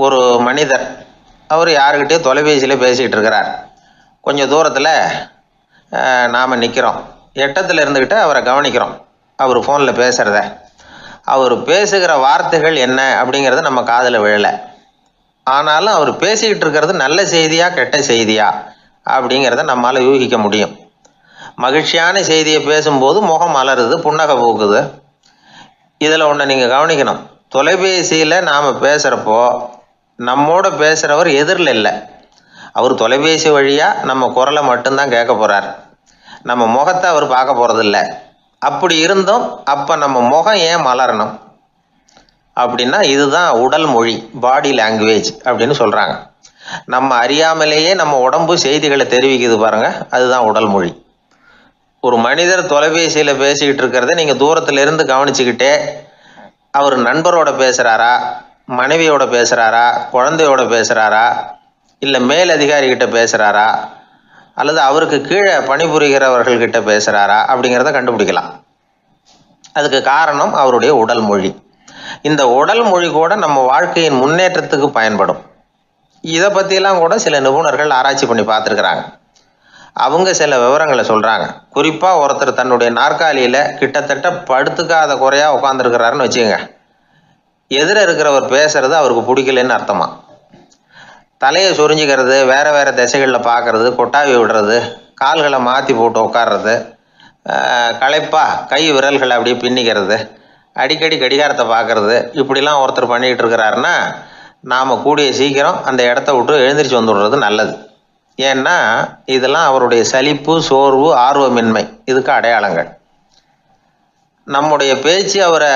ஒரு மனிதர் அவர் யாருக்கிட்டே தொலைபேசியில் பேசிகிட்டு இருக்கிறார். கொஞ்சம் தூரத்தில் நாம் நிற்கிறோம். எட்டத்தில் இருந்துக்கிட்டு அவரை கவனிக்கிறோம். அவர் ஃபோனில் பேசுகிறத, அவர் பேசுகிற வார்த்தைகள் என்ன அப்படிங்கிறது நம்ம காதில் விழலை. ஆனாலும் அவர் பேசிக்கிட்டு இருக்கிறது நல்ல செய்தியா கெட்ட செய்தியா அப்படிங்கிறத நம்மளால் யூகிக்க முடியும். மகிழ்ச்சியான செய்தியை பேசும்போது முகம் மலருது, புன்னகை பூக்குது. இதில் ஒன்று நீங்கள் கவனிக்கணும். தொலைபேசியில் நாம் பேசுகிறப்போ நம்மோட பேசுகிறவர் எதிரில் இல்லை. அவர் தொலைபேசி வழியாக நம்ம குரலை மட்டும்தான் கேட்க போகிறார். நம்ம முகத்தை அவர் பார்க்க போகிறதில்ல. அப்படி இருந்தும் அப்போ நம்ம முகம் ஏன் மலரணும் அப்படின்னா இதுதான் உடல் மொழி, பாடி லாங்குவேஜ் அப்படின்னு சொல்கிறாங்க. நம்ம அறியாமலேயே நம்ம உடம்பு செய்திகளை தெரிவிக்குது பாருங்க, அதுதான் உடல் மொழி. ஒரு மனிதர் தொலைபேசியில் பேசிக்கிட்டு இருக்கிறத நீங்கள் தூரத்தில் இருந்து கவனிச்சுக்கிட்டே அவர் நண்பரோட பேசுகிறாரா, மனைவியோட பேசுகிறாரா, குழந்தையோட பேசுகிறாரா, இல்லை மேல் அதிகாரிகிட்ட பேசுகிறாரா, அல்லது அவருக்கு கீழே பணிபுரிகிறவர்கள்கிட்ட பேசுகிறாரா அப்படிங்கிறத கண்டுபிடிக்கலாம். அதுக்கு காரணம் அவருடைய உடல் மொழி. இந்த உடல் மொழி கூட நம்ம வாழ்க்கையின் முன்னேற்றத்துக்கு பயன்படும். இதை பற்றியெல்லாம் கூட சில நிபுணர்கள் ஆராய்ச்சி பண்ணி பார்த்துருக்குறாங்க. அவங்க சில விவரங்களை சொல்கிறாங்க. குறிப்பாக ஒருத்தர் தன்னுடைய நாற்காலியில் கிட்டத்தட்ட படுத்துக்காத குறையாக உட்காந்துருக்கிறாருன்னு வச்சுக்கோங்க. எதிர இருக்கிறவர் பேசுறது அவருக்கு பிடிக்கலன்னு அர்த்தமா. தலையை சொரிஞ்சிக்கிறது, வேறு வேறு திசைகளில் பார்க்குறது, கொட்டாவி விடுறது, கால்களை மாற்றி போட்டு உட்கார்றது, களைப்பா கை விரல்களை அப்படியே பின்னிக்கிறது, அடிக்கடி கடிகாரத்தை பார்க்குறது, இப்படிலாம் ஒருத்தர் பண்ணிக்கிட்டு இருக்கிறாருன்னா நாம் கூடிய சீக்கிரம் அந்த இடத்த விட்டு எழுந்திரிச்சு வந்துடுறது நல்லது. ஏன்னா இதெல்லாம் அவருடைய சலிப்பு, சோர்வு, ஆர்வமின்மை இதுக்கு அடையாளங்கள். நம்முடைய பேச்சு அவரை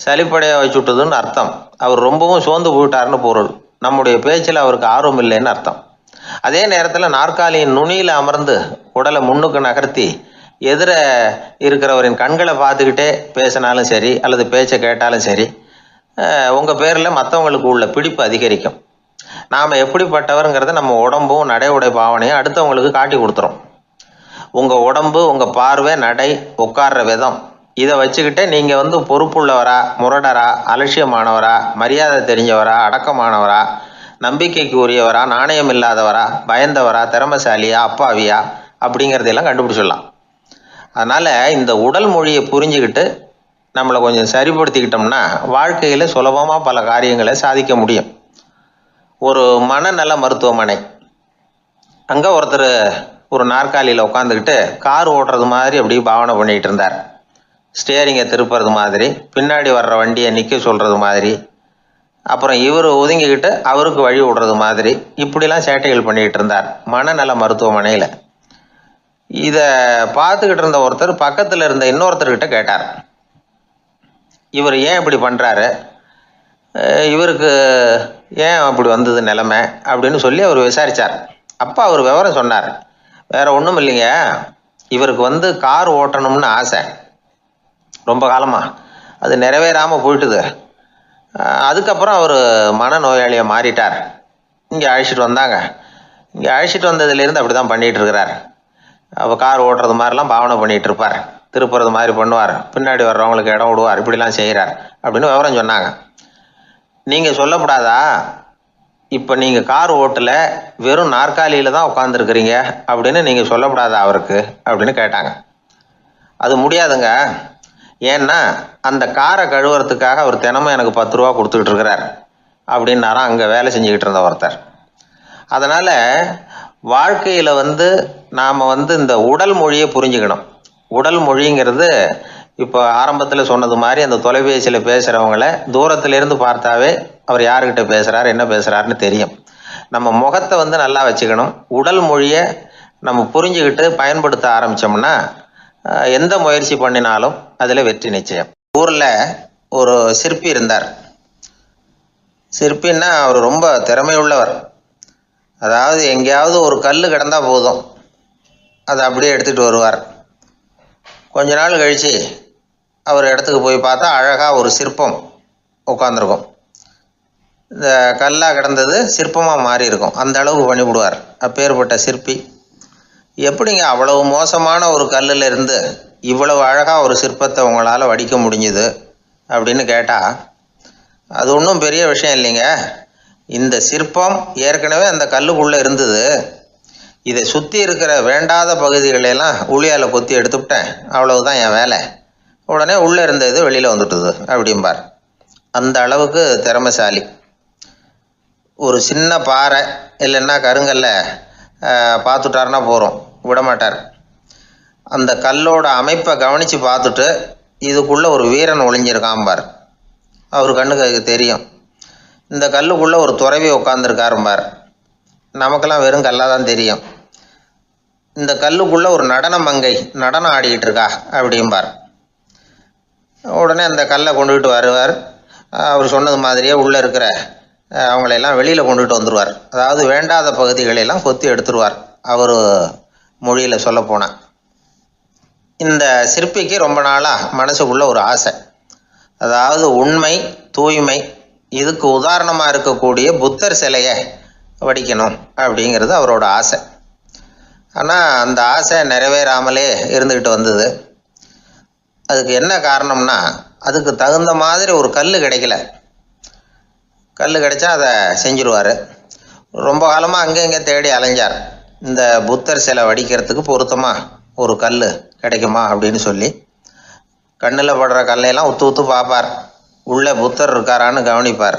சலிப்படைய வச்சுட்டதுன்னு அர்த்தம். அவர் ரொம்பவும் சோர்ந்து போயிட்டாருன்னு பொருள். நம்முடைய பேச்சில் அவருக்கு ஆர்வம் இல்லைன்னு அர்த்தம். அதே நேரத்தில் நாற்காலியின் நுனியில் அமர்ந்து உடலை முன்னுக்கு நகர்த்தி எதிர இருக்கிறவரின் கண்களை பார்த்துக்கிட்டே பேசினாலும் சரி அல்லது பேச்சை கேட்டாலும் சரி, உங்கள் பேரில் மற்றவங்களுக்கு உள்ள பிடிப்பு அதிகரிக்கும். நாம் எப்படிப்பட்டவருங்கிறத நம்ம உடம்பும் நடை உடை பாவனையும் அடுத்தவங்களுக்கு காட்டி கொடுத்துரும். உங்கள் உடம்பு, உங்கள் பார்வை, நடை, உட்கார்ற விதம், இதை வச்சுக்கிட்டே நீங்கள் பொறுப்புள்ளவரா, முரடரா, அலட்சியமானவரா, மரியாதை தெரிஞ்சவரா, அடக்கமானவரா, நம்பிக்கைக்கு உரியவரா, நாணயம் இல்லாதவரா, பயந்தவரா, திறமைசாலியா, அப்பாவியா அப்படிங்கிறதையெல்லாம் கண்டுபிடிச்சிடலாம். அதனால் இந்த உடல் மொழியை புரிஞ்சுக்கிட்டு நம்மளை கொஞ்சம் சரிப்படுத்திக்கிட்டோம்னா வாழ்க்கையில் சுலபமாக பல காரியங்களை சாதிக்க முடியும். ஒரு மனநல மருத்துவமனை, அங்கே ஒருத்தர் ஒரு நாற்காலியில் உட்காந்துக்கிட்டு கார் ஓட்டுறது மாதிரி அப்படி பாவனை பண்ணிகிட்டு இருந்தார். ஸ்டேரிங்கை திருப்புறது மாதிரி, பின்னாடி வர்ற வண்டியை நிற்க சொல்கிறது மாதிரி, அப்புறம் இவர் ஒதுங்கிக்கிட்டு அவருக்கு வழி விடுறது மாதிரி, இப்படிலாம் சேட்டைகள் பண்ணிக்கிட்டு இருந்தார் மனநல மருத்துவமனையில். இதை பார்த்துக்கிட்டு இருந்த ஒருத்தர் பக்கத்தில் இருந்த இன்னொருத்தர்கிட்ட கேட்டார், இவர் ஏன் இப்படி பண்ணுறாரு, இவருக்கு ஏன் அப்படி வந்தது நிலைமை அப்படின்னு சொல்லி அவர் விசாரித்தார். அப்போ அவர் விவரம் சொன்னார். வேற ஒன்றும் இல்லைங்க, இவருக்கு கார் ஓட்டணும்னு ஆசை ரொம்ப காலமாக, அது நிறைவேறாமல் போயிட்டுது. அதுக்கப்புறம் அவர் மனநோயாளியை மாறிட்டார். இங்கே அழைச்சிட்டு வந்தாங்க. இங்கே அழைச்சிட்டு வந்ததுலேருந்து அப்படி தான் பண்ணிகிட்டு இருக்கிறார். அவர் கார் ஓட்டுறது மாதிரிலாம் பாவனை பண்ணிகிட்டு இருப்பார், திருப்புறது மாதிரி பண்ணுவார், பின்னாடி வர்றவங்களுக்கு இடம் விடுவார், இப்படிலாம் செய்கிறார் அப்படின்னு விவரம் சொன்னாங்க. நீங்கள் சொல்லக்கூடாதா, இப்போ நீங்கள் கார் ஓட்டல, வெறும் நாற்காலியில் தான் உட்காந்துருக்குறீங்க அப்படின்னு நீங்கள் சொல்லக்கூடாதா அவருக்கு அப்படின்னு கேட்டாங்க. அது முடியாதுங்க. ஏன்னா அந்த காரை கழுவுறதுக்காக அவர் தினமும் எனக்கு 10 ரூபா கொடுத்துக்கிட்டு இருக்கிறார் அப்படின்னாராம் அங்கே வேலை செஞ்சுக்கிட்டு இருந்த ஒருத்தர். அதனால் வாழ்க்கையில் நாம் இந்த உடல் மொழியை புரிஞ்சுக்கணும். உடல் மொழிங்கிறது இப்போ ஆரம்பத்தில் சொன்னது மாதிரி அந்த தொலைபேசியில் பேசுகிறவங்கள தூரத்திலேருந்து பார்த்தாவே அவர் யாருக்கிட்ட பேசுகிறார், என்ன பேசுகிறாருன்னு தெரியும். நம்ம முகத்தை நல்லா வச்சுக்கணும். உடல் மொழியை நம்ம புரிஞ்சுக்கிட்டு பயன்படுத்த ஆரம்பித்தோம்னா எந்த முயற்சி பண்ணினாலும் அதில் வெற்றி நிச்சயம். ஊரில் ஒரு சிற்பி இருந்தார். சிற்பின்னா அவர் ரொம்ப திறமையுள்ளவர். அதாவது எங்கேயாவது ஒரு கல் கிடந்தால் போதும், அதை அப்படியே எடுத்துகிட்டு வருவார். கொஞ்ச நாள் கழித்து அவர் இடத்துக்கு போய் பார்த்தா அழகாக ஒரு சிற்பம் உட்காந்துருக்கும். இந்த கல்லாக கிடந்தது சிற்பமாக மாறி இருக்கும். அந்த அளவுக்கு பண்ணிவிடுவார் அப்பேற்பட்ட சிற்பி. எப்படிங்க அவ்வளவு மோசமான ஒரு கல்லில் இருந்து இவ்வளவு அழகாக ஒரு சிற்பத்தை உங்களால் வடிக்க முடிஞ்சுது அப்படின்னு கேட்டால் அது ஒன்றும் பெரிய விஷயம் இல்லைங்க. இந்த சிற்பம் ஏற்கனவே அந்த கல்லுக்குள்ளே இருந்தது. இதை சுற்றி இருக்கிற வேண்டாத பகுதிகளெல்லாம் உளியால் கொத்தி எடுத்துவிட்டேன், அவ்வளவுதான் என் வேலை. உடனே உள்ளே இருந்த இது வெளியில் வந்துட்டுது அப்படிம்பார். அந்த அளவுக்கு திறமைசாலி. ஒரு சின்ன பாறை இல்லைன்னா கருங்கல்ல பார்த்துட்டாருன்னா போகிறோம், விடமாட்டார். அந்த கல்லோட அமைப்பை கவனித்து பார்த்துட்டு இதுக்குள்ளே ஒரு வீரன் ஒளிஞ்சிருக்காம்பார். அவர் கண்ணுக்கு அதுக்கு தெரியும். இந்த கல்லுக்குள்ளே ஒரு துறவி உட்காந்துருக்காரும்பார். நமக்கெல்லாம் வெறும் கல்லாக தான் தெரியும். இந்த கல்லுக்குள்ளே ஒரு நடன மங்கை நடனம் ஆடிக்கிட்டு இருக்கா அப்படிம்பார். உடனே அந்த கல்லை கொண்டுகிட்டு வருவார். அவர் சொன்னது மாதிரியே உள்ளே இருக்கிற அவங்களையெல்லாம் வெளியில் கொண்டுகிட்டு வந்துடுவார். அதாவது வேண்டாத பகுதிகளெல்லாம் கொத்தி எடுத்துருவார். அவர் மொழியில் சொல்லப்போனால், இந்த சிற்பிக்கு ரொம்ப நாளாக மனசுக்குள்ளே ஒரு ஆசை. அதாவது உண்மை, தூய்மை, இதுக்கு உதாரணமாக இருக்கக்கூடிய புத்தர் சிலையை வடிக்கணும் அப்படிங்கிறது அவரோட ஆசை. ஆனால் அந்த ஆசை நிறைவேறாமலே இருந்துக்கிட்டு வந்தது. அதுக்கு என்ன காரணம்னா, அதுக்கு தகுந்த மாதிரி ஒரு கல் கிடைக்கல. கல் கிடைச்சா அதை செஞ்சுருவார். ரொம்ப காலமாக அங்கே இங்கே தேடி அலைஞ்சார். இந்த புத்தர் சிலை வடிக்கிறதுக்கு பொருத்தமாக ஒரு கல் கிடைக்குமா அப்படின்னு சொல்லி கண்ணில் படுற கல்லையெல்லாம் உத்து உத்து பார்ப்பார். உள்ளே புத்தர் இருக்காரான்னு கவனிப்பார்.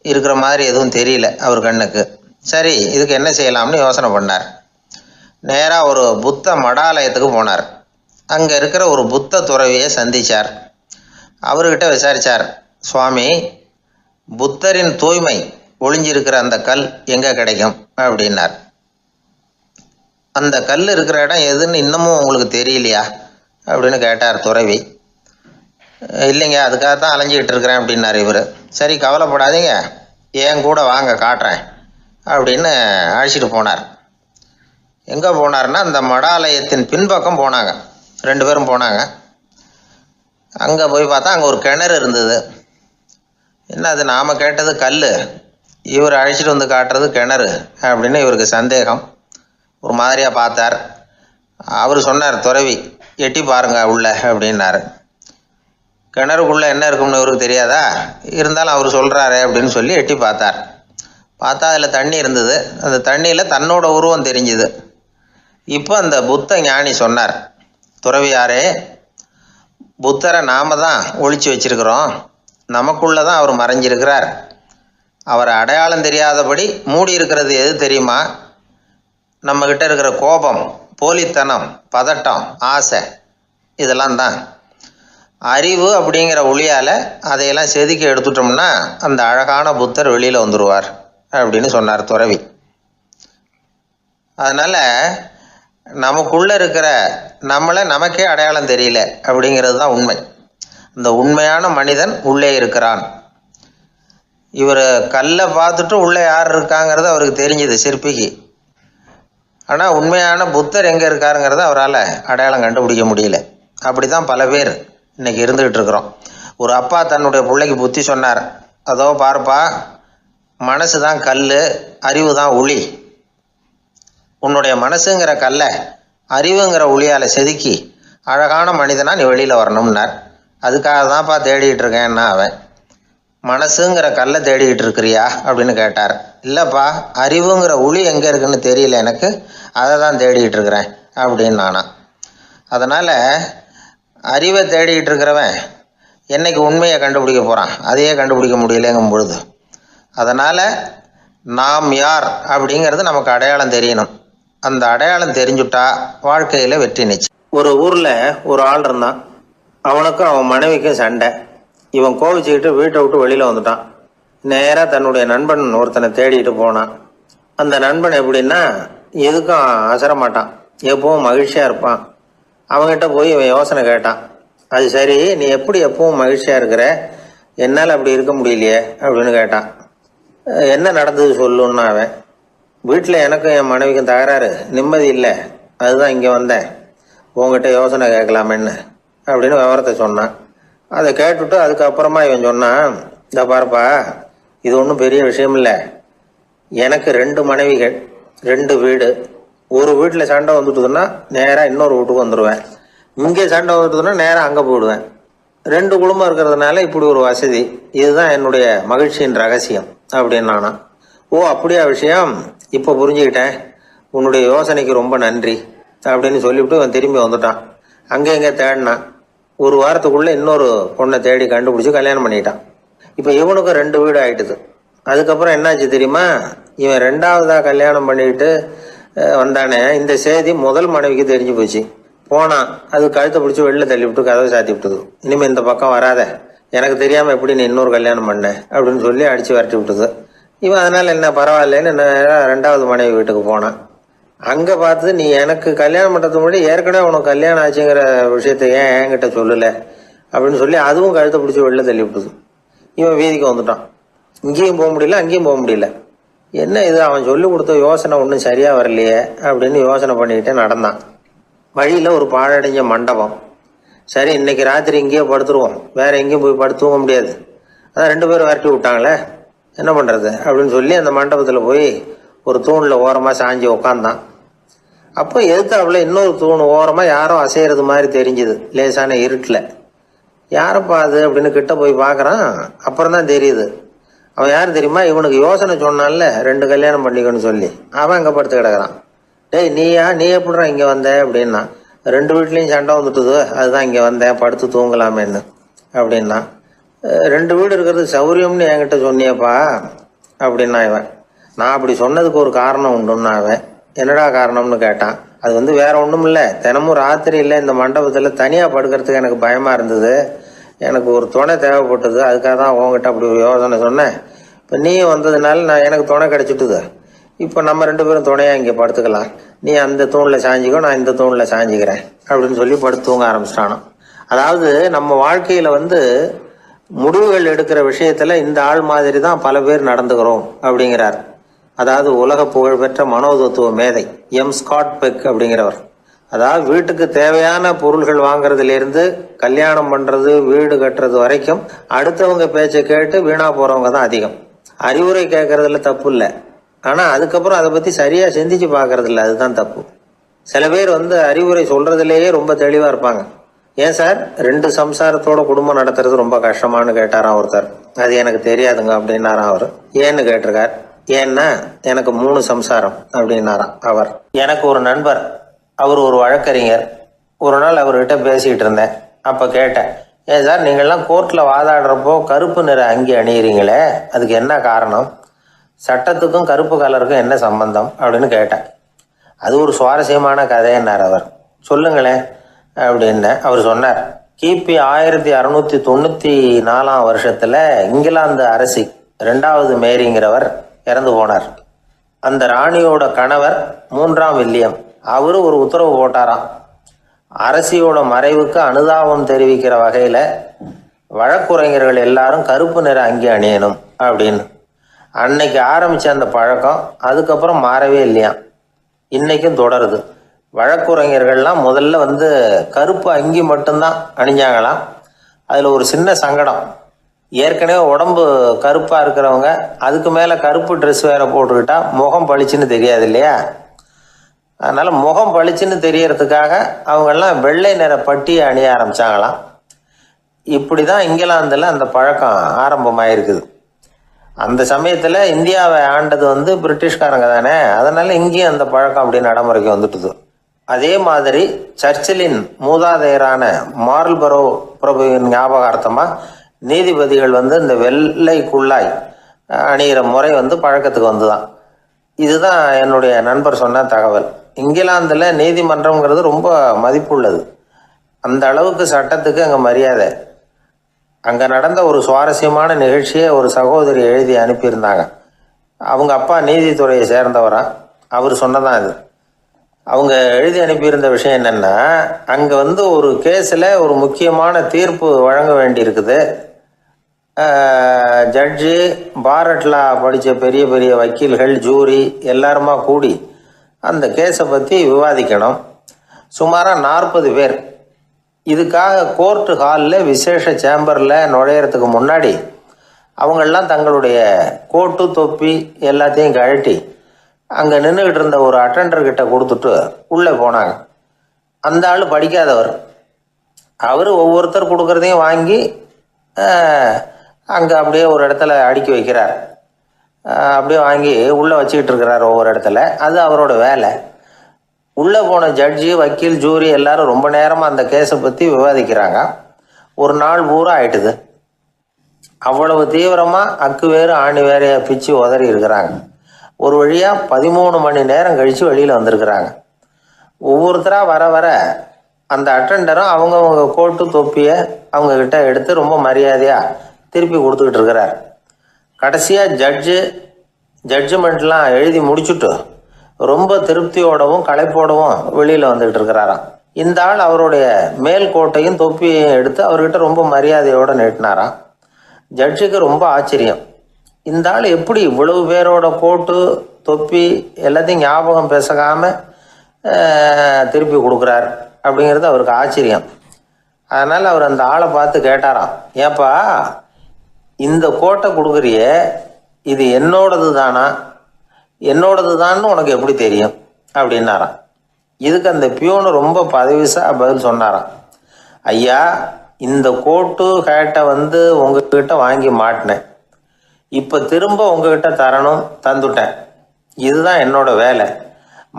இருக்கிற மாதிரி எதுவும் தெரியல அவர் கண்ணுக்கு. சரி, இதுக்கு என்ன செய்யலாம்னு யோசனை பண்ணார். நேராக ஒரு புத்த மடாலயத்துக்கு போனார். அங்கே இருக்கிற ஒரு புத்த துறவியை சந்தித்தார். அவர்கிட்ட விசாரித்தார், சுவாமி, புத்தரின் தூய்மை ஒளிஞ்சிருக்கிற அந்த கல் எங்கே கிடைக்கும் அப்படின்னார். அந்த கல் இருக்கிற இடம் எதுன்னு இன்னமும் உங்களுக்கு தெரியலையா அப்படின்னு கேட்டார் துறவி. இல்லைங்க, அதுக்காக தான் அலைஞ்சிக்கிட்டு இருக்கிறேன் அப்படின்னார் இவர். சரி, கவலைப்படாதீங்க, என் கூட வாங்க காட்டுறேன் அப்படின்னு அழைச்சிட்டு போனார். எங்கே போனார்னா, அந்த மடாலயத்தின் பின்பக்கம் போனாங்க. 2 பேரும் போனாங்க. அங்கே போய் பார்த்தா அங்கே ஒரு கிணறு இருந்தது. என்ன அது, நாம் கேட்டது கல், இவர் அழைச்சிட்டு வந்து காட்டுறது கிணறு அப்படின்னு இவருக்கு சந்தேகம். ஒரு மாதிரியாக பார்த்தார். அவர் சொன்னார், துறவி, எட்டி பாருங்க உள்ள அப்படின்னாரு. கிணறுக்குள்ளே என்ன இருக்கும்னு இவருக்கு தெரியாதா, இருந்தாலும் அவர் சொல்கிறாரு அப்படின்னு சொல்லி எட்டி பார்த்தார். பார்த்தா அதில் தண்ணி இருந்தது. அந்த தண்ணியில் தன்னோட உருவம் தெரிஞ்சுது. இப்போ அந்த புத்த ஞானி சொன்னார், துறவியாரே, புத்தரை நாம தான் ஒழிச்சு வச்சிருக்கிறோம், நமக்குள்ளே தான் அவர் மறைஞ்சிருக்கிறார். அவரை அடையாளம் தெரியாதபடி மூடி இருக்கிறது எது தெரியுமா? நம்மக்கிட்ட இருக்கிற கோபம், போலித்தனம், பதட்டம், ஆசை, இதெல்லாம் தான். அறிவு அப்படிங்கிற ஒளியால் அதையெல்லாம் செதுக்கி எடுத்துட்டோம்னா அந்த அழகான புத்தர் வெளியில் வந்துடுவார் அப்படின்னு சொன்னார் துறவி. அதனால் நமக்குள்ளே இருக்கிற நம்மளை நமக்கே அடையாளம் தெரியல அப்படிங்கிறது தான் உண்மை. அந்த உண்மையான மனிதன் உள்ளே இருக்கிறான். இவர் கல்லை பார்த்துட்டு உள்ளே யார் இருக்காங்கிறது அவருக்கு தெரிஞ்சுது சிற்பிக்கு. ஆனால் உண்மையான புத்தர் எங்கே இருக்காருங்கிறத அவரால் அடையாளம் கண்டுபிடிக்க முடியல. அப்படி தான் பல பேர் இன்றைக்கி இருந்துக்கிட்டு இருக்கிறோம். ஒரு அப்பா தன்னுடைய பிள்ளைக்கு புத்தி சொன்னார், அதோ பாருப்பா, மனசு தான் கல், அறிவு தான் ஒளி. உன்னுடைய மனசுங்கிற கல்லை அறிவுங்கிற ஒளியால் செதுக்கி அழகான மனிதனாக நீ வெளியில் வரணும்னார். அதுக்காக தான்ப்பா தேடிக்கிட்டு இருக்கேன்னா அவன். மனசுங்கிற கல்லை தேடிக்கிட்டு இருக்கிறியா அப்படின்னு கேட்டார். இல்லைப்பா, அறிவுங்கிற ஒளி எங்கே இருக்குன்னு தெரியல எனக்கு, அதை தான் தேடிக்கிட்டு இருக்கிறேன் அப்படின்னு நானா. அதனால் அறிவை தேடிக்கிட்டு இருக்கிறவன் என்னைக்கு உண்மையை கண்டுபிடிக்க போகிறான், அதையே கண்டுபிடிக்க முடியலைங்கும் பொழுது. அதனால் நாம் யார் அப்படிங்கிறது நமக்கு அடையாளம் தெரியணும். அந்த அடையாளம் தெரிஞ்சுட்டா வாழ்க்கையில் வெற்றி நிச்சயம். ஒரு ஊரில் ஒரு ஆள் இருந்தான். அவனுக்கும் அவன் மனைவிக்கும் சண்டை. இவன் கோவிச்சுக்கிட்டு வீட்டை விட்டு வெளியில் வந்துட்டான். நேராக தன்னுடைய நண்பன் ஒருத்தனை தேடிட்டு போனான். அந்த நண்பன் எப்படின்னா, எதுக்கும் அசரமாட்டான், எப்பவும் மகிழ்ச்சியாக இருப்பான். அவங்ககிட்ட போய் இவன் யோசனை கேட்டான். அது சரி, நீ எப்படி எப்பவும் மகிழ்ச்சியாக இருக்கிற, என்னால் அப்படி இருக்க முடியலையே அப்படின்னு கேட்டான். என்ன நடந்தது சொல்லுன்னா அவன். வீட்டில் எனக்கும் என் மனைவிக்கும் தகராறு, நிம்மதி இல்லை, அதுதான் இங்கே வந்தேன், உங்ககிட்ட யோசனை கேட்கலாமேன்னு அப்படின்னு விவரத்தை சொன்னான். அதை கேட்டுவிட்டு அதுக்கப்புறமா இவன் சொன்னான், இந்த பாருப்பா, இது ஒன்றும் பெரிய விஷயம் இல்லை. எனக்கு 2 மனைவிகள், 2 வீடு. ஒரு வீட்டில் சண்டை வந்துட்டுதுன்னா நேராக இன்னொரு வீட்டுக்கு வந்துடுவேன். இங்கே சண்டை வந்துட்டுதுன்னா நேராக அங்கே போயிடுவேன். 2 குடும்பம் இருக்கிறதுனால இப்படி ஒரு வசதி. இதுதான் என்னுடைய மகிழ்ச்சியின் ரகசியம். அப்படின்னானா. ஓ அப்படியா விஷயம், இப்போ புரிஞ்சுக்கிட்டேன், உன்னுடைய யோசனைக்கு ரொம்ப நன்றி அப்படின்னு சொல்லிவிட்டு அவன் திரும்பி வந்துட்டான். அங்கே எங்கே தேடினான். ஒரு வாரத்துக்குள்ளே இன்னொரு பொண்ணை தேடி கண்டுபிடிச்சி கல்யாணம் பண்ணிட்டான். இப்போ இவனுக்கும் 2 வீடு ஆயிட்டுது. அதுக்கப்புறம் என்னாச்சு தெரியுமா, இவன் 2வதாக கல்யாணம் பண்ணிக்கிட்டு வந்தானே, இந்த செய்தி முதல் மனைவிக்கு தெரிஞ்சு போச்சு. போனான், அது கழுத்தை பிடிச்சி வெளில தள்ளி விட்டு கதவை சாத்தி விட்டுது. இனிமேல் இந்த பக்கம் வராத, எனக்கு தெரியாமல் எப்படி நீ இன்னொரு கல்யாணம் பண்ண அப்படின்னு சொல்லி அடித்து விரட்டி விட்டுது. இவன் அதனால் என்ன பரவாயில்லன்னு 2வது மனைவி வீட்டுக்கு போனான். அங்கே பார்த்து, நீ எனக்கு கல்யாணம் பண்ணுறதுக்கு முன்னாடி ஏற்கனவே உனக்கு கல்யாணம் ஆச்சுங்கிற விஷயத்த ஏன் என்கிட்ட சொல்லலை அப்படின்னு சொல்லி அதுவும் கழுத்தை பிடிச்சி வெளில தள்ளி விட்டுது. இவன் வீதிக்கு வந்துட்டான். இங்கேயும் போக முடியல, அங்கேயும் போக முடியல. என்ன இது, அவன் சொல்லி கொடுத்த யோசனை ஒன்றும் சரியாக வரலையே அப்படின்னு யோசனை பண்ணிக்கிட்டே நடந்தான். வழியில் ஒரு பாழடைஞ்ச மண்டபம். சரி, இன்னைக்கு ராத்திரி இங்கேயே படுத்துருவோம், வேற எங்கேயும் போய் படுத்துவங்க முடியாது, அதான் 2 பேரும் விரட்டி விட்டாங்களே, என்ன பண்ணுறது அப்படின்னு சொல்லி அந்த மண்டபத்தில் போய் ஒரு தூணில் ஓரமாக சாஞ்சி உக்காந்தான். அப்போ எதுத்தாப்புல இன்னொரு தூண் ஓரமாக யாரோ அசைகிறது மாதிரி தெரிஞ்சுது, லேசான இருட்டில். யாரப்பா அது அப்படின்னு கிட்ட போய் பார்க்குறான். அப்புறம் தான் தெரியுது, அவன் யார் தெரியுமா, இவனுக்கு யோசனை சொன்னான்ல 2 கல்யாணம் பண்ணிக்கணும்னு சொல்லி, அவன் அங்கே படுத்து கிடக்குறான். டேய் நீ எப்படிறான் இங்கே வந்த அப்படின்னா, 2 வீட்லேயும் சண்டை வந்துட்டுது, அதுதான் இங்கே வந்தேன் படுத்து தூங்கலாமேன்னு அப்படின்னா. 2 வீடு இருக்கிறது சௌரியம்னு என்கிட்ட சொன்னியப்பா அப்படின்னா இவன். நான் அப்படி சொன்னதுக்கு ஒரு காரணம் உண்டுன்னா அவன். என்னடா காரணம்னு கேட்டான். அது வேற ஒன்றும் இல்லை, தினமும் ராத்திரியில் இந்த மண்டபத்தில் தனியாக படுக்கிறதுக்கு எனக்கு பயமாக இருந்தது, எனக்கு ஒரு துணை தேவைப்பட்டது, அதுக்காக தான் உங்ககிட்ட அப்படி ஒரு யோசனை சொன்னேன். இப்போ நீ வந்ததுனால எனக்கு துணை கிடச்சிட்டுது. இப்போ நம்ம 2 பேரும் துணையாக இங்கே படுத்துக்கலாம், நீ அந்த தூணில் சாஞ்சிக்கோ, நான் இந்த தூணில் சாஞ்சிக்கிறேன் அப்படின்னு சொல்லி படுத்து தூங்க ஆரம்பிச்சிட்டானோ. அதாவது நம்ம வாழ்க்கையில் முடிவுகள் எடுக்கிற விஷயத்தில் இந்த ஆள் மாதிரி தான் பல பேர் நடந்துக்கிறோம் அப்படிங்கிறார். அதாவது உலக புகழ்பெற்ற மனோதத்துவ மேதை ஸ்காட் பெக் அப்படிங்கிறவர். அதாவது வீட்டுக்கு தேவையான பொருள்கள் வாங்குறதுலேருந்து கல்யாணம் பண்ணுறது, வீடு கட்டுறது வரைக்கும் அடுத்தவங்க பேச்சை கேட்டு வீணா போகிறவங்க தான் அதிகம். அறிவுரை கேட்கறதுல தப்பு இல்லை, ஆனால் அதுக்கப்புறம் அதை பற்றி சரியாக சிந்திச்சு பார்க்கறது இல்லை, அதுதான் தப்பு. சில பேர் அறிவுரை சொல்கிறதுலேயே ரொம்ப தெளிவாக இருப்பாங்க. ஏன் சார் 2 சம்சாரத்தோட குடும்பம் நடத்துறது ரொம்ப கஷ்டமானு கேட்டாராம் ஒருத்தர். அது எனக்கு தெரியாதுங்க அப்படின்னாராம் அவர். ஏன்னு கேட்டிருக்கார். ஏன்னா எனக்கு 3 சம்சாரம் அப்படின்னாராம் அவர். எனக்கு ஒரு நண்பர், அவர் ஒரு வழக்கறிஞர். ஒரு நாள் அவர்கிட்ட பேசிக்கிட்டு இருந்தேன். அப்போ கேட்டேன், ஏன் சார் நீங்கள்லாம் கோர்ட்டில் வாதாடுறப்போ கருப்பு நிற அங்கி அணியிறீங்களே, அதுக்கு என்ன காரணம், சட்டத்துக்கும் கருப்பு கலருக்கும் என்ன சம்பந்தம் அப்படின்னு கேட்டேன். அது ஒரு சுவாரஸ்யமான கதைன்னார் அவர். சொல்லுங்களேன் அப்படின்னு அவர் சொன்னார். கிபி 1694 வருஷத்தில் இங்கிலாந்து அரசி 2வது மேரிங்கிறவர் இறந்து போனார். அந்த ராணியோட கணவர் 3ஆம் வில்லியம், அவரு ஒரு உத்தரவு போட்டாராம். அரசியோட மறைவுக்கு அனுதாபம் தெரிவிக்கிற வகையில் வழக்குரைஞர்கள் எல்லாரும் கருப்பு நிற அங்கி அணியணும் அப்படின்னு. அன்னைக்கு ஆரம்பித்த அந்த பழக்கம் அதுக்கப்புறம் மாறவே இல்லையாம், இன்னைக்கும் தொடருது. வழக்குரைஞர்கள்லாம் முதல்ல கருப்பு அங்கி மட்டும்தான் அணிஞ்சாங்களாம். அதில் ஒரு சின்ன சங்கடம், ஏற்கனவே உடம்பு கருப்பாக இருக்கிறவங்க அதுக்கு மேலே கருப்பு ட்ரெஸ் வேற போட்டுக்கிட்டா முகம் பளிச்சுன்னு தெரியாது இல்லையா. அதனால் முகம் பளிச்சுன்னு தெரியறதுக்காக அவங்கெல்லாம் வெள்ளை நிற பட்டியை அணிய ஆரம்பித்தாங்களாம். இப்படி தான் இங்கிலாந்தில் அந்த பழக்கம் ஆரம்பமாயிருக்குது. அந்த சமயத்தில் இந்தியாவை ஆண்டது பிரிட்டிஷ்காரங்க தானே, அதனால் இங்கேயும் அந்த பழக்கம் அப்படி நடைமுறைக்கு வந்துட்டுது. அதே மாதிரி சர்ச்சிலின் மூதாதையரான மார்ல்பரோ பிரபுவின் ஞாபகார்த்தமாக நீதிபதிகள் இந்த வெள்ளை குள்ளாய் அணிகிற முறை பழக்கத்துக்கு வந்துதான். இதுதான் என்னுடைய நண்பர் சொன்ன தகவல். இங்கிலாந்தில் நீதிமன்றம்ங்கிறது ரொம்ப மதிப்புள்ளது, அந்த அளவுக்கு சட்டத்துக்கு அங்கே மரியாதை. அங்கே நடந்த ஒரு சுவாரஸ்யமான நிகழ்ச்சியை ஒரு சகோதரி எழுதி அனுப்பியிருந்தாங்க. அவங்க அப்பா நீதித்துறையை சேர்ந்தவரா, அவர் சொன்னதான் இது. அவங்க எழுதி அனுப்பியிருந்த விஷயம் என்னென்னா, அங்கே ஒரு கேஸில் ஒரு முக்கியமான தீர்ப்பு வழங்க வேண்டியிருக்குது. ஜட்ஜு, பாரட்லா படித்த பெரிய பெரிய வக்கீல்கள், ஜூரி எல்லாருமா கூடி அந்த கேஸை பற்றி விவாதிக்கணும். சுமாராக 40 பேர். இதுக்காக கோர்ட்டு ஹாலில் விசேஷ சேம்பரில் நுழையிறதுக்கு முன்னாடி அவங்கெல்லாம் தங்களுடைய கோட்டு தொப்பி எல்லாத்தையும் கழட்டி அங்கே நின்றுக்கிட்டு இருந்த ஒரு அட்டெண்டர்கிட்ட கொடுத்துட்டு உள்ளே போனாங்க. அந்த ஆள் படிக்காதவர். அவர் ஒவ்வொருத்தர் கொடுக்குறதையும் வாங்கி அங்கே அப்படியே ஒரு இடத்துல அடுக்கி வைக்கிறார். அப்படியே வாங்கி உள்ளே வச்சுக்கிட்டு இருக்கிறார் ஒவ்வொரு இடத்துல. அது அவரோட வேலை. உள்ளே போன ஜட்ஜி, வக்கீல், ஜூரி எல்லாரும் ரொம்ப நேரமாக அந்த கேஸை பற்றி விவாதிக்கிறாங்க. ஒரு நாள் பூரா ஆயிட்டுது. அவ்வளவு தீவிரமாக அக்கு வேறு ஆணி வேறைய பிச்சு உதறி இருக்கிறாங்க. ஒரு வழியாக 13 மணி நேரம் கழித்து வெளியில் வந்திருக்கிறாங்க. ஒவ்வொருத்தராக வர வர அந்த அட்டெண்டரும் அவங்கவுங்க கோட்டு தொப்பியை அவங்கக்கிட்ட எடுத்து ரொம்ப மரியாதையாக திருப்பி கொடுத்துக்கிட்டு இருக்கிறார். கடைசியாக ஜட்ஜ்மெண்ட்லாம் எழுதி முடிச்சுட்டு ரொம்ப திருப்தியோடவும் களைப்போடவும் வெளியில் வந்துக்கிட்டு இருக்கிறாராம். இந்த ஆள் அவருடைய மேல் கோட்டையும் தொப்பியையும் எடுத்து அவர்கிட்ட ரொம்ப மரியாதையோடு நீட்டினாராம். ஜட்ஜுக்கு ரொம்ப ஆச்சரியம். இந்த ஆள் எப்படி இவ்வளவு பேரோட கோட்டு தொப்பி எல்லாத்தையும் ஞாபகம் பேசகாமல் திருப்பி கொடுக்குறார் அப்படிங்கிறது அவருக்கு ஆச்சரியம். அதனால் அவர் அந்த ஆளை பார்த்து கேட்டாராம், ஏப்பா இந்த கோட்டை கொடுக்குறியே, இது என்னோடது தானா, என்னோடது தான்னு உனக்கு எப்படி தெரியும் அப்படின்னாராம். இதுக்கு அந்த பியூனு ரொம்ப பதவிசா பதில் சொன்னாராம், ஐயா இந்த கோட்டு ஹேட்டை உங்ககிட்ட வாங்கி மாட்டினேன், இப்போ திரும்ப உங்ககிட்ட தரணும், தந்துட்டேன், இதுதான் என்னோட வேலை,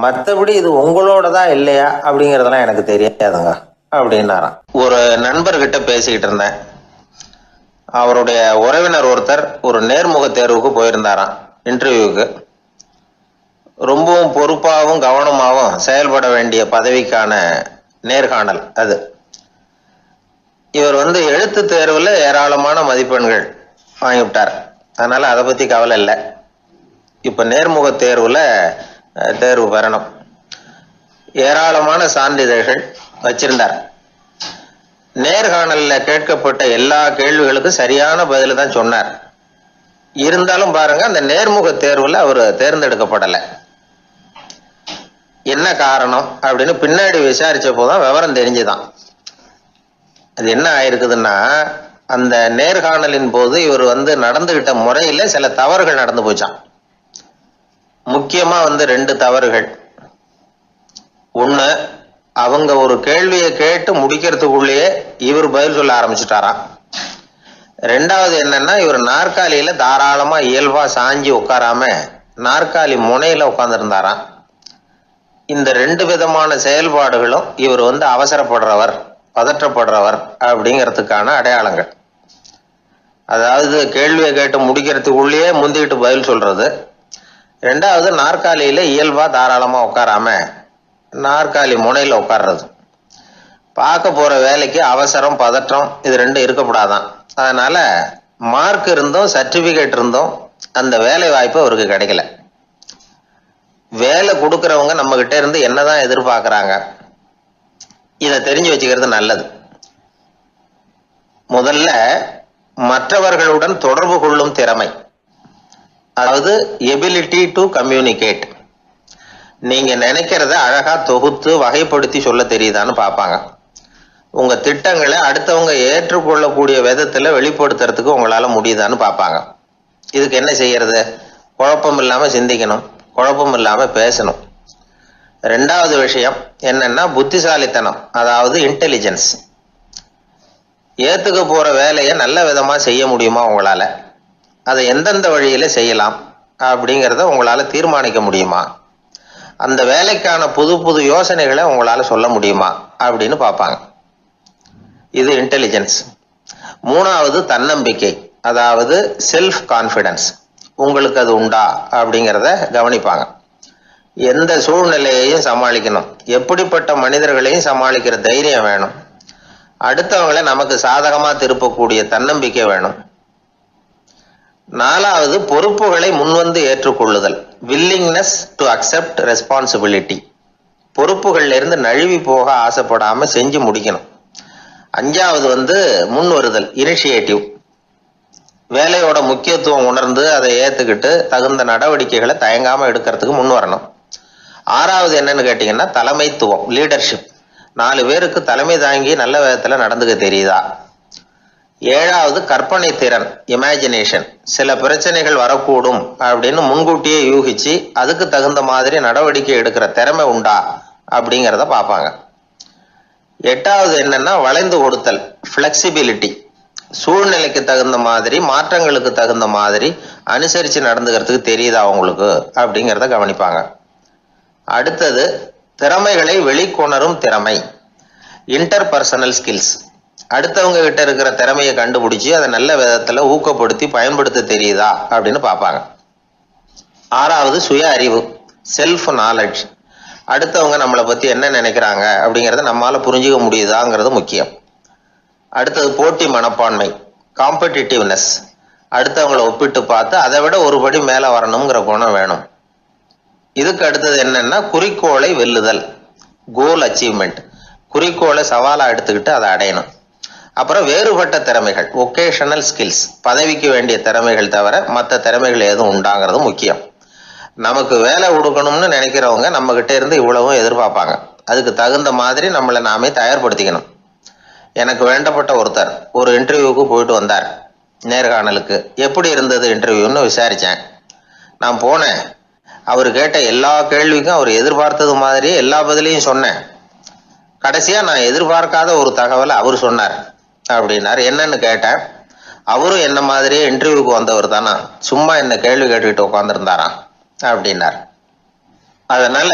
மற்றபடி இது உங்களோடதா இல்லையா அப்படிங்கிறதெல்லாம் எனக்கு தெரியாதுங்க அப்படின்னாராம். ஒரு நண்பர்கிட்ட பேசிக்கிட்டு இருந்தேன். அவருடைய உறவினர் ஒருத்தர் ஒரு நேர்முக தேர்வுக்கு போயிருந்தாராம், இன்டர்வியூக்கு. ரொம்பவும் பொறுப்பாகவும் கவனமாகவும் செயல்பட வேண்டிய பதவிக்கான நேர்காணல் அது. இவர் எழுத்து தேர்வில் ஏராளமான மதிப்பெண்கள் வாங்கிவிட்டார். அதனால் அதை பற்றி கவலை இல்லை. இப்போ நேர்முக தேர்வில் தேர்வு பெறணும். ஏராளமான சான்றிதழ்கள் வச்சிருந்தார். நேர்காணலில் கேட்கப்பட்ட எல்லா கேள்விகளுக்கும் சரியான பதில் தான் சொன்னார். இருந்தாலும் பாருங்க, அந்த நேர்முக தேர்வில் அவர் தேர்ந்தெடுக்கப்படலை. என்ன காரணம் அப்படின்னு பின்னாடி விசாரிச்ச போதுதான் விவரம் தெரிஞ்சுதான். அது என்ன ஆயிருக்குதுன்னா, அந்த நேர்காணலின் போது இவர் நடந்துகிட்ட முறையில் சில தவறுகள் நடந்து போச்சான். முக்கியமா 2 தவறுகள். ஒன்று, அவங்க ஒரு கேள்வியை கேட்டு முடிக்கிறதுக்குள்ளேயே இவர் பதில் சொல்ல ஆரம்பிச்சுட்டாராம். ரெண்டாவது என்னன்னா, இவர் நாற்காலியில தாராளமா இயல்பா சாஞ்சி உட்காராம நாற்காலி முனையில உட்கார்ந்துருந்தாராம். இந்த 2 விதமான செயல்பாடுகளும் இவர் அவசரப்படுறவர், பதற்றப்படுறவர் அப்படிங்கிறதுக்கான அடையாளங்கள். அதாவது கேள்வியை கேட்டு முடிக்கிறதுக்குள்ளேயே முந்திக்கிட்டு பதில் சொல்றது. ரெண்டாவது, நாற்காலியில இயல்பா தாராளமா உட்காராம நாற்காலி முனையில உட்கார்றது. பார்க்க போற வேலைக்கு அவசரம், பதற்றம் இது 2 இருக்கக்கூடாதான். அதனால மார்க் இருந்தும் சர்டிபிகேட் இருந்தும் அந்த வேலை வாய்ப்பு அவருக்கு கிடைக்கல. வேலை கொடுக்கறவங்க நம்ம கிட்ட இருந்து என்னதான் எதிர்பார்க்கறாங்க, இதை தெரிஞ்சு வச்சுக்கிறது நல்லது. முதல்ல மற்றவர்களுடன் தொடர்பு கொள்ளும் திறமை, அதாவது எபிலிட்டி டு கம்யூனிகேட். நீங்க நினைக்கிறத அழகா தொகுத்து வகைப்படுத்தி சொல்ல தெரியுதான்னு பார்ப்பாங்க. உங்க திட்டங்களை அடுத்தவங்க ஏற்றுக்கொள்ளக்கூடிய விதத்துல வெளிப்படுத்துறதுக்கு உங்களால முடியுதான்னு பார்ப்பாங்க. இதுக்கு என்ன செய்யறது? குழப்பம் இல்லாம சிந்திக்கணும், குழப்பம் இல்லாம பேசணும். ரெண்டாவது விஷயம் என்னன்னா புத்திசாலித்தனம், அதாவது இன்டெலிஜென்ஸ். ஏத்துக்க போற வேலையை நல்ல விதமா செய்ய முடியுமா உங்களால, அதை எந்தெந்த வழியில செய்யலாம் அப்படிங்கிறத உங்களால தீர்மானிக்க முடியுமா, அந்த வேலைக்கான புது புது யோசனைகளை உங்களால சொல்ல முடியுமா அப்படின்னு பார்ப்பாங்க. இது இன்டெலிஜென்ஸ். மூணாவது தன்னம்பிக்கை, அதாவது செல்ஃப் கான்ஃபிடன்ஸ். உங்களுக்கு அது உண்டா அப்படிங்கிறத கவனிப்பாங்க. எந்த சூழ்நிலையையும் சமாளிக்கணும், எப்படிப்பட்ட மனிதர்களையும் சமாளிக்கிற தைரியம் வேணும், அடுத்தவங்களை நமக்கு சாதகமா திருப்பக்கூடிய தன்னம்பிக்கை வேணும். நாலாவது பொறுப்புகளை முன்வந்து ஏற்றுக்கொள்ளுதல், வில்லிங்னஸ் டு அக்செப்ட் ரெஸ்பான்சிபிலிட்டி. பொறுப்புகள்ல இருந்து நழுவி போக ஆசைப்படாம செஞ்சு முடிக்கணும். அஞ்சாவது முன் வருதல், இனிஷியேட்டிவ். வேலையோட முக்கியத்துவம் உணர்ந்து அதை ஏத்துக்கிட்டு தகுந்த நடவடிக்கைகளை தயங்காம எடுக்கிறதுக்கு முன் வரணும். ஆறாவது என்னன்னு கேட்டீங்கன்னா தலைமைத்துவம், லீடர்ஷிப். 4 பேருக்கு தலைமை தாங்கி நல்ல விதத்துல நடந்துக்க தெரியுதா. ஏழாவது கற்பனை திறன், இமேஜினேஷன். சில பிரச்சனைகள் வரக்கூடும் அப்படின்னு முன்கூட்டியே யூகிச்சு அதுக்கு தகுந்த மாதிரி நடவடிக்கை எடுக்கிற திறமை உண்டா அப்படிங்கிறத பார்ப்பாங்க. எட்டாவது என்னன்னா வளைந்து கொடுத்தல், பிளெக்சிபிலிட்டி. சூழ்நிலைக்கு தகுந்த மாதிரி, மாற்றங்களுக்கு தகுந்த மாதிரி அனுசரித்து நடந்துக்கிறதுக்கு தெரியுதா அவங்களுக்கு அப்படிங்கிறத கவனிப்பாங்க. அடுத்தது திறமைகளை வெளிக்கொணரும் திறமை, இன்டர்பர்சனல் ஸ்கில்ஸ். அடுத்தவங்க கிட்ட இருக்கிற திறமையை கண்டுபிடிச்சி அதை நல்ல விதத்தில் ஊக்கப்படுத்தி பயன்படுத்த தெரியுதா அப்படின்னு பார்ப்பாங்க. ஆறாவது சுய அறிவு, செல்ஃப் நாலேஜ். அடுத்தவங்க நம்மளை பற்றி என்ன நினைக்கிறாங்க அப்படிங்கிறத நம்மளால் புரிஞ்சிக்க முடியுதாங்கிறது முக்கியம். அடுத்தது போட்டி மனப்பான்மை, காம்படிட்டிவ்னஸ். அடுத்தவங்களை ஒப்பிட்டு பார்த்து அதை விட ஒரு படி மேலே வரணுங்கிற குணம் வேணும். இதுக்கு அடுத்தது என்னன்னா குறிக்கோளை வெல்லுதல், கோல் அச்சீவ்மெண்ட். குறிக்கோளை சவாலாக எடுத்துக்கிட்டு அதை அடையணும். அப்புறம் வேறுபட்ட திறமைகள், ஒகேஷனல் ஸ்கில்ஸ். பதவிக்கு வேண்டிய திறமைகள் தவிர மற்ற திறமைகள் எதுவும் உண்டாங்கிறது முக்கியம். நமக்கு வேலை கொடுக்கணும்னு நினைக்கிறவங்க நம்ம கிட்ட இருந்து இவ்வளவும் எதிர்பார்ப்பாங்க. அதுக்கு தகுந்த மாதிரி நம்மளை நாமே தயார்படுத்திக்கணும். எனக்கு வேண்டப்பட்ட ஒருத்தர் ஒரு இன்டர்வியூவுக்கு போயிட்டு வந்தார், நேர்காணலுக்கு. எப்படி இருந்தது இன்டர்வியூன்னு விசாரித்தேன். நான் போனேன். அவர் கேட்ட எல்லா கேள்விக்கும் அவர் எதிர்பார்த்தது மாதிரி எல்லா பதிலையும் சொன்னேன். கடைசியாக நான் எதிர்பார்க்காத ஒரு தகவலை அவர் சொன்னார் அப்படின்னார். என்னன்னு கேட்டேன். அவரும் என்ன மாதிரியே இன்டர்வியூக்கு வந்தவர் தானா, சும்மா என்ன கேள்வி கேட்டுக்கிட்டு உட்காந்துருந்தாராம் அப்படின்னார். அதனால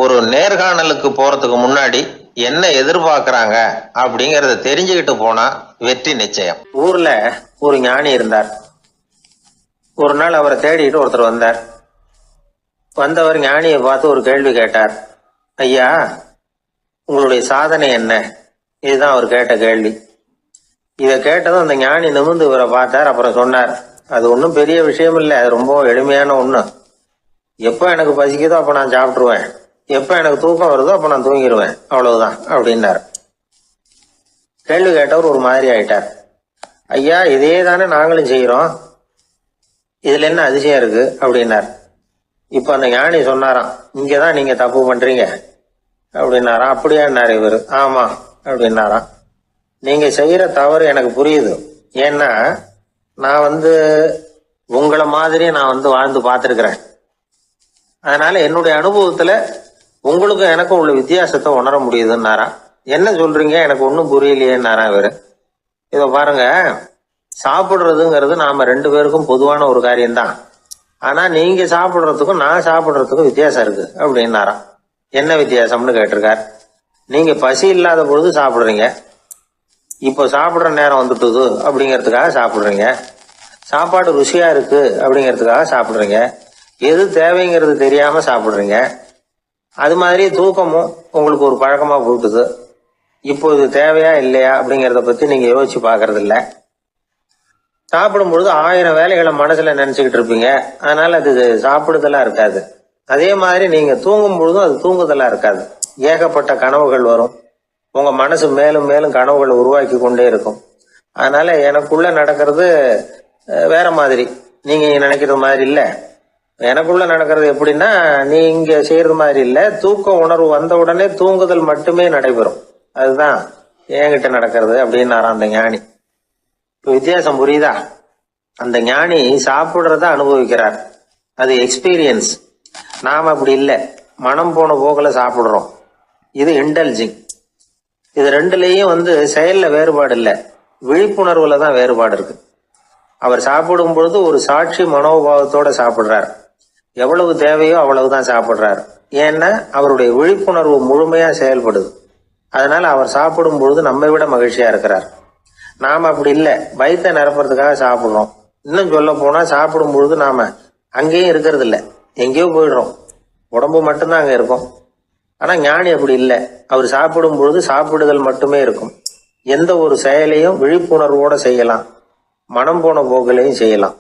ஒரு நேர்காணலுக்கு போறதுக்கு முன்னாடி என்ன எதிர்பார்க்கறாங்க அப்படிங்கறத தெரிஞ்சுக்கிட்டு போனா வெற்றி நிச்சயம். ஊர்ல ஒரு ஞானி இருந்தார். ஒரு நாள் அவரை தேடிட்டு ஒருத்தர் வந்தார். வந்தவர் ஞானியை பார்த்து ஒரு கேள்வி கேட்டார். ஐயா, உங்களுடைய சாதனை என்ன? இதுதான் அவர் கேட்ட கேள்வி. இதை கேட்டதும் அந்த ஞானி நிமிர்ந்து இவரை பார்த்தார். அப்புறம் சொன்னார், அது ஒன்றும் பெரிய விஷயம் இல்லை, அது ரொம்ப எளிமையான ஒண்ணு. எப்போ எனக்கு பசிக்குதோ அப்போ நான் சாப்பிட்டுருவேன், எப்போ எனக்கு தூக்கம் வருதோ அப்போ நான் தூங்கிடுவேன், அவ்வளவுதான் அப்படின்னார். கேள்வி கேட்டவர் ஒரு மாதிரி ஆயிட்டார். ஐயா, இதே தானே நாங்களும் செய்யறோம், இதுல என்ன அதிசயம் இருக்கு அப்படின்னார். இப்ப அந்த ஞானி சொன்னாராம், இங்கதான் நீங்க தப்பு பண்றீங்க அப்படின்னாராம். அப்படியான்னாரு இவர். ஆமா அப்படின்னாராம். நீங்க செய்யற தவறு எனக்கு புரியுது. ஏன்னா நான் உங்களை மாதிரி நான் வாழ்ந்து பார்த்துருக்கிறேன். அதனால என்னுடைய அனுபவத்துல உங்களுக்கும் எனக்கும் உள்ள வித்தியாசத்தை உணர முடியுதுன்னாராம். என்ன சொல்றீங்க, எனக்கு ஒன்றும் புரியலையேன்னாரா இவரு. இதை பாருங்க, சாப்பிடுறதுங்கிறது நாம ரெண்டு பேருக்கும் பொதுவான ஒரு காரியம்தான். ஆனா நீங்க சாப்பிடுறதுக்கும் நான் சாப்பிடுறதுக்கும் வித்தியாசம் இருக்கு அப்படின்னாராம். என்ன வித்தியாசம்னு கேட்டிருக்கார். நீங்க பசி இல்லாத பொழுது சாப்பிடுறீங்க, இப்போ சாப்பிடுற நேரம் வந்துட்டுது அப்படிங்கிறதுக்காக சாப்பிடுறீங்க. சாப்பாடு ருசியா இருக்கு அப்படிங்கிறதுக்காக சாப்பிடுறீங்க. எது தேவைங்கிறது தெரியாம சாப்பிடுறீங்க. அது மாதிரி தூக்கமும் உங்களுக்கு ஒரு பழக்கமா போட்டுது. இப்போ இது தேவையா இல்லையா அப்படிங்கிறத பத்தி நீங்க யோசிச்சு பாக்குறது இல்ல. சாப்பிடும் பொழுது 1000 வேலைகளை மனசுல நினைச்சுக்கிட்டு இருப்பீங்க. அதனால அது சாப்பிடுதலா இருக்காது. அதே மாதிரி நீங்க தூங்கும் பொழுதும் அது தூங்குதலா இருக்காது. ஏகப்பட்ட கனவுகள் வரும். உங்க மனசு மேலும் மேலும் கனவுகளை உருவாக்கி கொண்டே இருக்கும். அதனால எனக்குள்ள நடக்கிறது வேற மாதிரி, நீங்க நினைக்கிறது மாதிரி இல்ல. எனக்குள்ள நடக்கிறது எப்படின்னா, நீங்க செய்யறது மாதிரி இல்ல. தூக்க உணர்வு வந்த உடனே தூங்குதல் மட்டுமே நடைபெறும். அதுதான் என்கிட்ட நடக்கிறது அப்படின்னாராம் அந்த ஞானி. இப்ப வித்தியாசம் புரியுதா? அந்த ஞானி சாப்பிடுறத அனுபவிக்கிறார், அது எக்ஸ்பீரியன்ஸ். நாம அப்படி இல்லை, மனம் போன போக்கில் சாப்பிடுறோம். இது இன்டெலிஜிங். இது ரெண்டுலேயும் செயல்ல வேறுபாடு இல்லை, விழிப்புணர்வுல தான் வேறுபாடு இருக்கு. அவர் சாப்பிடும் பொழுது ஒரு சாட்சி மனோபாவத்தோட சாப்பிடுறார். எவ்வளவு தேவையோ அவ்வளவுதான் சாப்பிடுறாரு. ஏன்னா அவருடைய விழிப்புணர்வு முழுமையா செயல்படுது. அதனால அவர் சாப்பிடும் பொழுது நம்மை விட மகிழ்ச்சியா இருக்கிறார். நாம அப்படி இல்லை, வயிற்றை நிரப்புறதுக்காக சாப்பிடுறோம். இன்னும் சொல்ல போனா சாப்பிடும் பொழுது நாம அங்கேயும் இருக்கிறது இல்லை, எங்கேயோ போயிடுறோம். உடம்பு மட்டும்தான் அங்க இருக்கும். ஆனா ஞானி அப்படி இல்லை. அவர் சாப்பிடும் பொழுது சாப்பிடுதல் மட்டுமே இருக்கும். எந்த ஒரு செயலையும் விழிப்புணர்வோட செய்யலாம், மனம் போன போக்கிலையும் செய்யலாம்.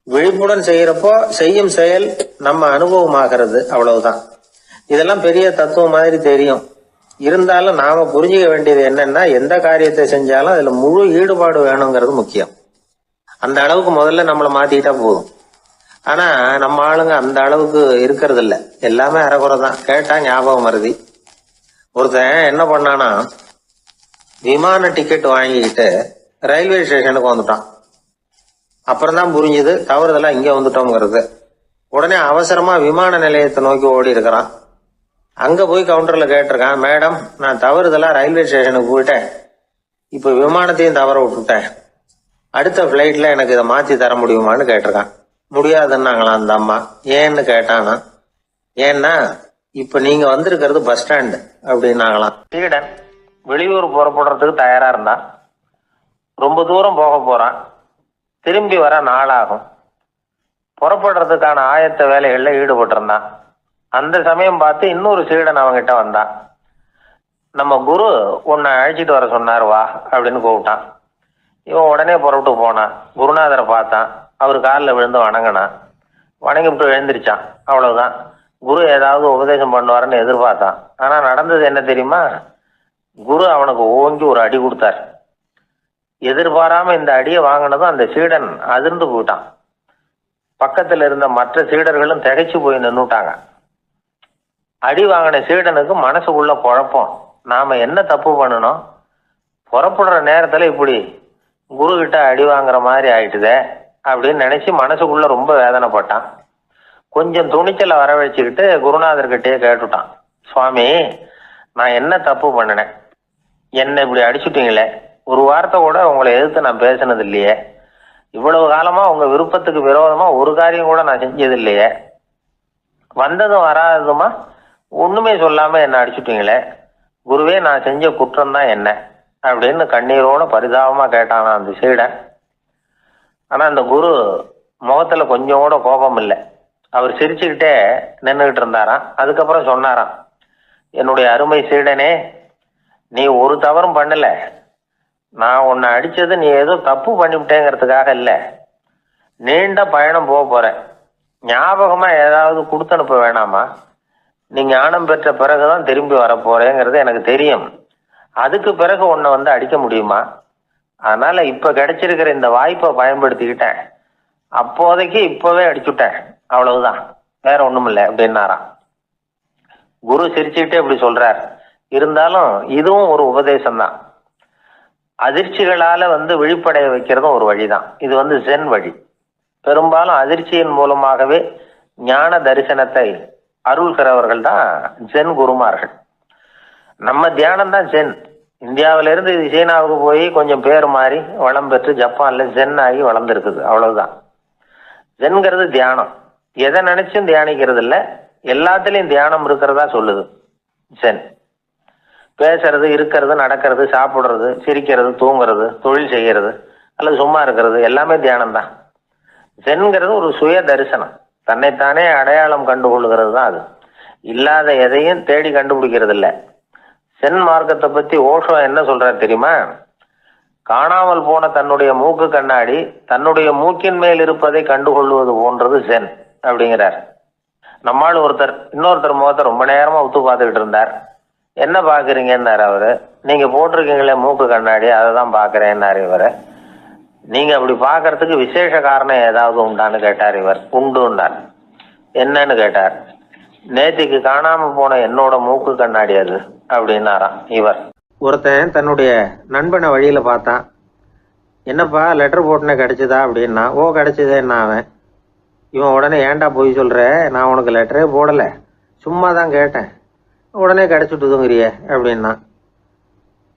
விழிப்புடன் செய்யறப்போ செய்யும் செயல் நம்ம அனுபவமாகிறது, அவ்வளவுதான். இதெல்லாம் பெரிய தத்துவம் மாதிரி தெரியும். இருந்தாலும் நாம புரிஞ்சுக்க வேண்டியது என்னன்னா, எந்த காரியத்தை செஞ்சாலும் அதுல முழு ஈடுபாடு வேணுங்கிறது முக்கியம். அந்த அளவுக்கு முதல்ல நம்மளை மாத்திக்கிட்டா போதும். ஆனா நம்ம ஆளுங்க அந்த அளவுக்கு இருக்கிறது இல்ல, எல்லாமே அரைக்குறை தான். கேட்டா ஞாபகம் மருதி. ஒருத்தன் என்ன பண்ணானா, விமான டிக்கெட் வாங்கிக்கிட்டு ரயில்வே ஸ்டேஷனுக்கு வந்துட்டான். அப்புறம் தான் புரிஞ்சுது தவறுதெல்லாம் இங்க வந்துட்டோம்ங்கிறது. உடனே அவசரமா விமான நிலையத்தை நோக்கி ஓடி இருக்கிறான். அங்க போய் கவுண்டர்ல கேட்டிருக்கான், மேடம் நான் தவறுதெல்லாம் ரயில்வே ஸ்டேஷனுக்கு போயிட்டேன், இப்ப விமானத்தையும் தவற விட்டுட்டேன் அடுத்த ஃப்ளைட்டில் எனக்கு இதை மாற்றி தர முடியுமான்னு கேட்டிருக்கான். முடியாதுன்னாங்களாம் அந்த அம்மா. ஏன்னு கேட்டானா, ஏன்னா இப்போ நீங்கள் வந்திருக்கிறது பஸ் ஸ்டாண்டு அப்படின்னாங்களாம். சீடன் வெளியூர் புறப்படுறதுக்கு தயாராக இருந்தான். ரொம்ப தூரம் போக போகிறான். திரும்பி வர நாளாகும். புறப்படுறதுக்கான ஆயத்த வேலைகளில் ஈடுபட்டிருந்தான். அந்த சமயம் பார்த்து இன்னொரு சீடன் அவங்கிட்ட வந்தான். நம்ம குரு உன்னை அழைச்சிட்டு வர சொன்னார் வா அப்படின்னு கூப்பிட்டான். இவன் உடனே புறப்பட்டு போனான். குருநாதரை பார்த்தான். அவர் காலில் விழுந்து வணங்கினான். வணங்கிவிட்டு எழுந்திரிச்சான். அவ்வளவுதான். குரு ஏதாவது உபதேசம் பண்ணுவாருன்னு எதிர்பார்த்தான். ஆனால் நடந்தது என்ன தெரியுமா? குரு அவனுக்கு ஓங்கி ஒரு அடி கொடுத்தார். எதிர்பாராம இந்த அடியை வாங்கினதும் அந்த சீடன் அதிர்ந்து போயிட்டான். பக்கத்தில் இருந்த மற்ற சீடர்களும் திகைச்சு போய் நின்றுட்டாங்க. அடி வாங்கின சீடனுக்கு மனசுக்குள்ள குழப்பம். நாம என்ன தப்பு பண்ணணும்? புறப்படுற நேரத்துல இப்படி குரு கிட்ட அடி வாங்குற மாதிரி ஆயிட்டுதே அப்படின்னு நினைச்சு மனசுக்குள்ள ரொம்ப வேதனைப்பட்டான். கொஞ்சம் துணிச்சலை வரவழைச்சுக்கிட்டு குருநாதர்கிட்டயே கேட்டுட்டான். சுவாமி, நான் என்ன தப்பு பண்ணினேன்? என்னை இப்படி அடிச்சுட்டீங்களே, ஒரு வார்த்தை கூட உங்களை எதிர்த்து நான் பேசினது இல்லையே, இவ்வளவு காலமா உங்க விருப்பத்துக்கு விரோதமா ஒரு காரியம் கூட நான் செஞ்சது இல்லையே, வந்ததும் வராததுமா ஒண்ணுமே சொல்லாம என்ன அடிச்சுட்டீங்களே, குருவே நான் செஞ்ச குற்றம் தான் என்ன அப்படின்னு கண்ணீரோட பரிதாபமா கேட்டானா அந்த சீடன். ஆனா அந்த குரு முகத்துல கொஞ்சம் கூட கோபம் இல்லை. அவர் சிரிச்சுக்கிட்டே நின்றுகிட்டு இருந்தாராம். அதுக்கப்புறம் சொன்னாராம், என்னுடைய அருமை சீடனே, நீ ஒரு தவறும் பண்ணல. நான் உன்னை அடிச்சது நீ ஏதோ தப்பு பண்ணிவிட்டேங்கிறதுக்காக இல்லை. நீண்ட பயணம் போக போறேன். ஞாபகமா ஏதாவது கொடுத்து அனுப்ப வேணாமா? நீ ஞானம் பெற்ற பிறகுதான் திரும்பி வரப்போறேங்கிறது எனக்கு தெரியும். அதுக்கு பிறகு உன்னை வந்து அடிக்க முடியுமா? அதனால இப்ப கிடைச்சிருக்கிற இந்த வாய்ப்பை பயன்படுத்திக்கிட்டேன். அப்போதைக்கு இப்பவே அடிச்சுட்டேன், அவ்வளவுதான், வேற ஒண்ணும் இல்லை அப்படின்னாராம். குரு சிரிச்சுக்கிட்டே இப்படி சொல்றார். இருந்தாலும் இதுவும் ஒரு உபதேசம் தான். அதிர்ச்சிகளால விழிப்படைய வைக்கிறதும் ஒரு வழிதான். இது ஜென் வழி. பெரும்பாலும் அதிர்ச்சியின் மூலமாகவே ஞான தரிசனத்தை அருள்கிறவர்கள் தான் ஜென் குருமார்கள். நம்ம தியானம் தான் ஜென். இந்தியாவிலிருந்து இது சீனாவுக்கு போய் கொஞ்சம் பேர் மாறி வளம் பெற்று ஜப்பான்ல ஜென் ஆகி வளர்ந்துருக்குது, அவ்வளவுதான். ஜென்கிறது தியானம். எதை நினைச்சும் தியானிக்கிறது இல்லை, எல்லாத்துலயும் தியானம் இருக்கிறதா சொல்லுது ஜென். பேசுறது, இருக்கிறது, நடக்கிறது, சாப்பிடுறது, சிரிக்கிறது, தூங்குறது, தொழில் செய்கிறது அல்லது சும்மா இருக்கிறது எல்லாமே தியானம் தான். ஜென்கிறது ஒரு சுய தரிசனம். தன்னைத்தானே அடையாளம் கண்டுகொள்கிறது தான் அது. இல்லாத எதையும் தேடி கண்டுபிடிக்கிறது இல்லை. சென் மார்க்கத்தை பத்தி ஓஷோ என்ன சொல்றாரு தெரியுமா? காணாமல் போன தன்னுடைய மூக்கு கண்ணாடி தன்னுடைய மூக்கின் மேல் இருப்பதை கண்டுகொள்வது போன்றது சென் அப்படிங்கிறார். நம்மால் இன்னொருத்தர் முகத்தை ரொம்ப நேரமா உத்து பார்த்துக்கிட்டு இருந்தார். என்ன பாக்குறீங்கன்னாரு அவரு. நீங்க போட்டிருக்கீங்களே மூக்கு கண்ணாடி, அதை தான் பாக்குறேன்னாரு இவரு. நீங்க அப்படி பாக்குறதுக்கு விசேஷ காரணம் ஏதாவது உண்டான்னு கேட்டார் இவர். உண்டுன்னார். என்னன்னு கேட்டார். நேத்திக்கு காணாம போன என்னோட மூக்கு கண்ணாடி அது அப்படின்னாராம் இவர். ஒருத்தன் தன்னுடைய நண்பனை வழியில பார்த்தான். என்னப்பா லெட்டர் போட்டுனே கிடைச்சதா அப்படின்னா. ஓ கிடைச்சதேன்னா அவன். இவன் உடனே ஏன்டா போய் சொல்ற, நான் உனக்கு லெட்டரே போடல, சும்மா தான் கேட்டேன், உடனே கிடைச்சிட்டுதுங்கிறிய அப்படின்னா.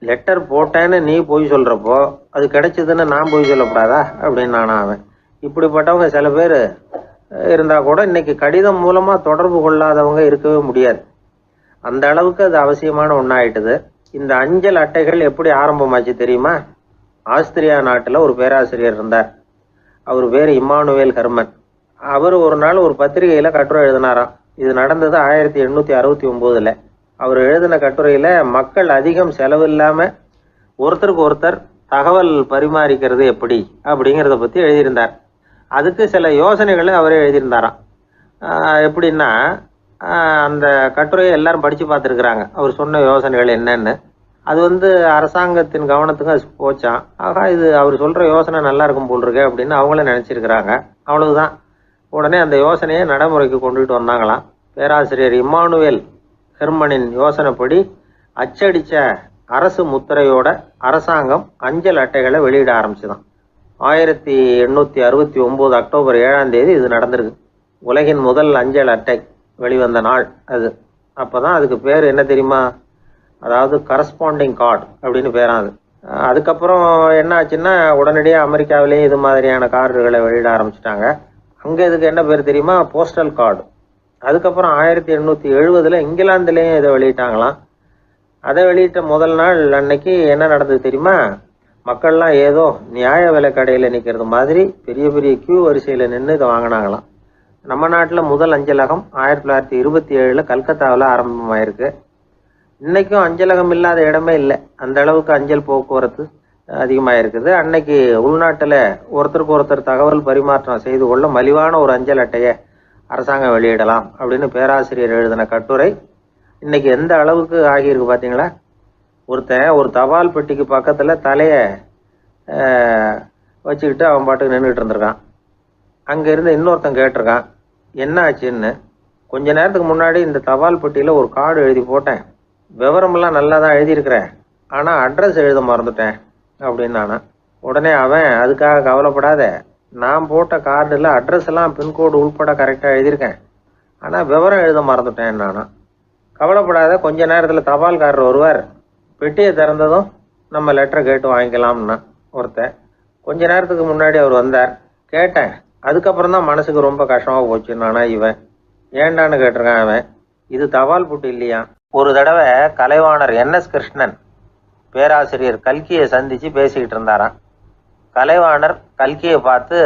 லெட்டர் போட்டேன்னு நீ போய் சொல்றப்போ அது கிடைச்சதுன்னு நான் போய் சொல்லக்கூடாதா அப்படின்னானா அவன். இப்படிப்பட்டவங்க சில பேர் இருந்தா கூட இன்னைக்கு கடிதம் மூலமா தொடர்பு கொள்ளாதவங்க இருக்கவே முடியாது. அந்த அளவுக்கு அது அவசியமான ஒன்னாயிட்டுது. இந்த அஞ்சல் அட்டைகள் எப்படி ஆரம்பமாச்சு தெரியுமா? ஆஸ்திரியா நாட்டுல ஒரு பேராசிரியர் இருந்தார். அவர் பேர் இம்மானுவேல் ஹெர்மன். அவர் ஒரு நாள் ஒரு பத்திரிகையில கட்டுரை எழுதினாராம். இது நடந்தது 1869. அவர் எழுதின கட்டுரையில மக்கள் அதிகம் செலவில்லாம ஒருத்தருக்கு ஒருத்தர் தகவல் பரிமாறிக்கிறது எப்படி அப்படிங்கிறத பத்தி எழுதியிருந்தார். அதுக்கு சில யோசனைகளை அவரே எழுதியிருந்தாராம். எப்படின்னா, அந்த கட்டுரையை எல்லாரும் படிச்சு பார்த்துருக்குறாங்க. அவர் சொன்ன யோசனைகள் என்னன்னு. அது அரசாங்கத்தின் கவனத்துக்கு அது போச்சான். ஆகா, இது அவர் சொல்ற யோசனை நல்லா இருக்கும் போல் இருக்கு அப்படின்னு அவங்களே நினைச்சிருக்கிறாங்க. அவ்வளவுதான். உடனே அந்த யோசனையை நடைமுறைக்கு கொண்டுகிட்டு வந்தாங்களாம். பேராசிரியர் இம்மானுவேல் ஹெர்மனின் யோசனைப்படி அச்சடிச்ச அரசு முத்திரையோட அரசாங்கம் அஞ்சல் அட்டைகளை வெளியிட ஆரம்பிச்சுதான். 1869 அக்டோபர் 7ஆம் தேதி இது நடந்திருக்கு. உலகின் முதல் அஞ்சல் அட்டை வெளிவந்த நாள் அது. அப்பதான் அதுக்கு பேர் என்ன தெரியுமா? அதாவது கரஸ்பாண்டிங் கார்டு அப்படின்னு பேராது. அதுக்கப்புறம் என்ன ஆச்சுன்னா உடனடியாக அமெரிக்காவிலேயே இது மாதிரியான கார்டுகளை வெளியிட ஆரம்பிச்சிட்டாங்க. அங்கே இதுக்கு என்ன பேர் தெரியுமா? Postal card. அதுக்கப்புறம் 1870 இங்கிலாந்துலேயும் இதை வெளியிட்டாங்களாம். அதை வெளியிட்ட முதல் நாள் அன்னைக்கு என்ன நடந்தது தெரியுமா? மக்கள்லாம் ஏதோ நியாய விலை கடையில் நிற்கிறது மாதிரி பெரிய பெரிய கியூ வரிசையில் நின்று இதை வாங்கினாங்களாம். நம்ம நாட்டில் முதல் அஞ்சலகம் 1927 கல்கத்தாவில் ஆரம்பமாயிருக்கு. இன்னைக்கும் அஞ்சலகம் இல்லாத இடமே இல்லை. அந்த அளவுக்கு அஞ்சல் போக்குவரத்து அதிகமாக இருக்குது. அன்னைக்கு உள்நாட்டில் ஒருத்தருக்கு ஒருத்தர் தகவல் பரிமாற்றம் செய்து கொள்ள மலிவான ஒரு அஞ்சல் அட்டையை அரசாங்கம் வெளியிடலாம் அப்படின்னு பேராசிரியர் எழுதின கட்டுரை இன்னைக்கு எந்த அளவுக்கு ஆகியிருக்கு பார்த்தீங்களா? ஒருத்தன் ஒரு தபால் பெட்டிக்கு பக்கத்தில் தலையை வச்சுக்கிட்டு அவன் பாட்டுக்கு நின்றுட்டு இருந்திருக்கான். அங்கே இருந்து இன்னொருத்தன் கேட்டிருக்கான், என்ன ஆச்சுன்னு. கொஞ்ச நேரத்துக்கு முன்னாடி இந்த தபால் பெட்டியில் ஒரு கார்டு எழுதி போட்டேன், விவரமெல்லாம் நல்லா தான் எழுதியிருக்கிறேன், ஆனால் அட்ரஸ் எழுத மறந்துட்டேன் அப்படின்னு நானா. உடனே அவன், அதுக்காக கவலைப்படாத, நான் போட்ட கார்டில் அட்ரஸ் எல்லாம் பின்கோடு உள்பட கரெக்டாக எழுதியிருக்கேன், ஆனால் விவரம் எழுத மறந்துட்டேன் நானா. கவலைப்படாத, கொஞ்ச நேரத்தில் தபால்காரர் வருவார், பெட்டியை திறந்ததும் நம்ம லெட்டரை கேட்டு வாங்கிக்கலாம்னா ஒருத்தன். கொஞ்ச நேரத்துக்கு முன்னாடி அவர் வந்தார், கேட்டேன், அதுக்கப்புறம் தான் மனசுக்கு ரொம்ப கஷ்டமாக போச்சு நானா. இவன் ஏண்டான்னு கேட்டிருக்கான். அவன், இது தபால் புட்டு இல்லையா. ஒரு தடவை கலைவாணர் NS கிருஷ்ணன் பேராசிரியர் கல்கியை சந்தித்து பேசிக்கிட்டு இருந்தாராம். கலைவாணர் கல்கியை பார்த்து,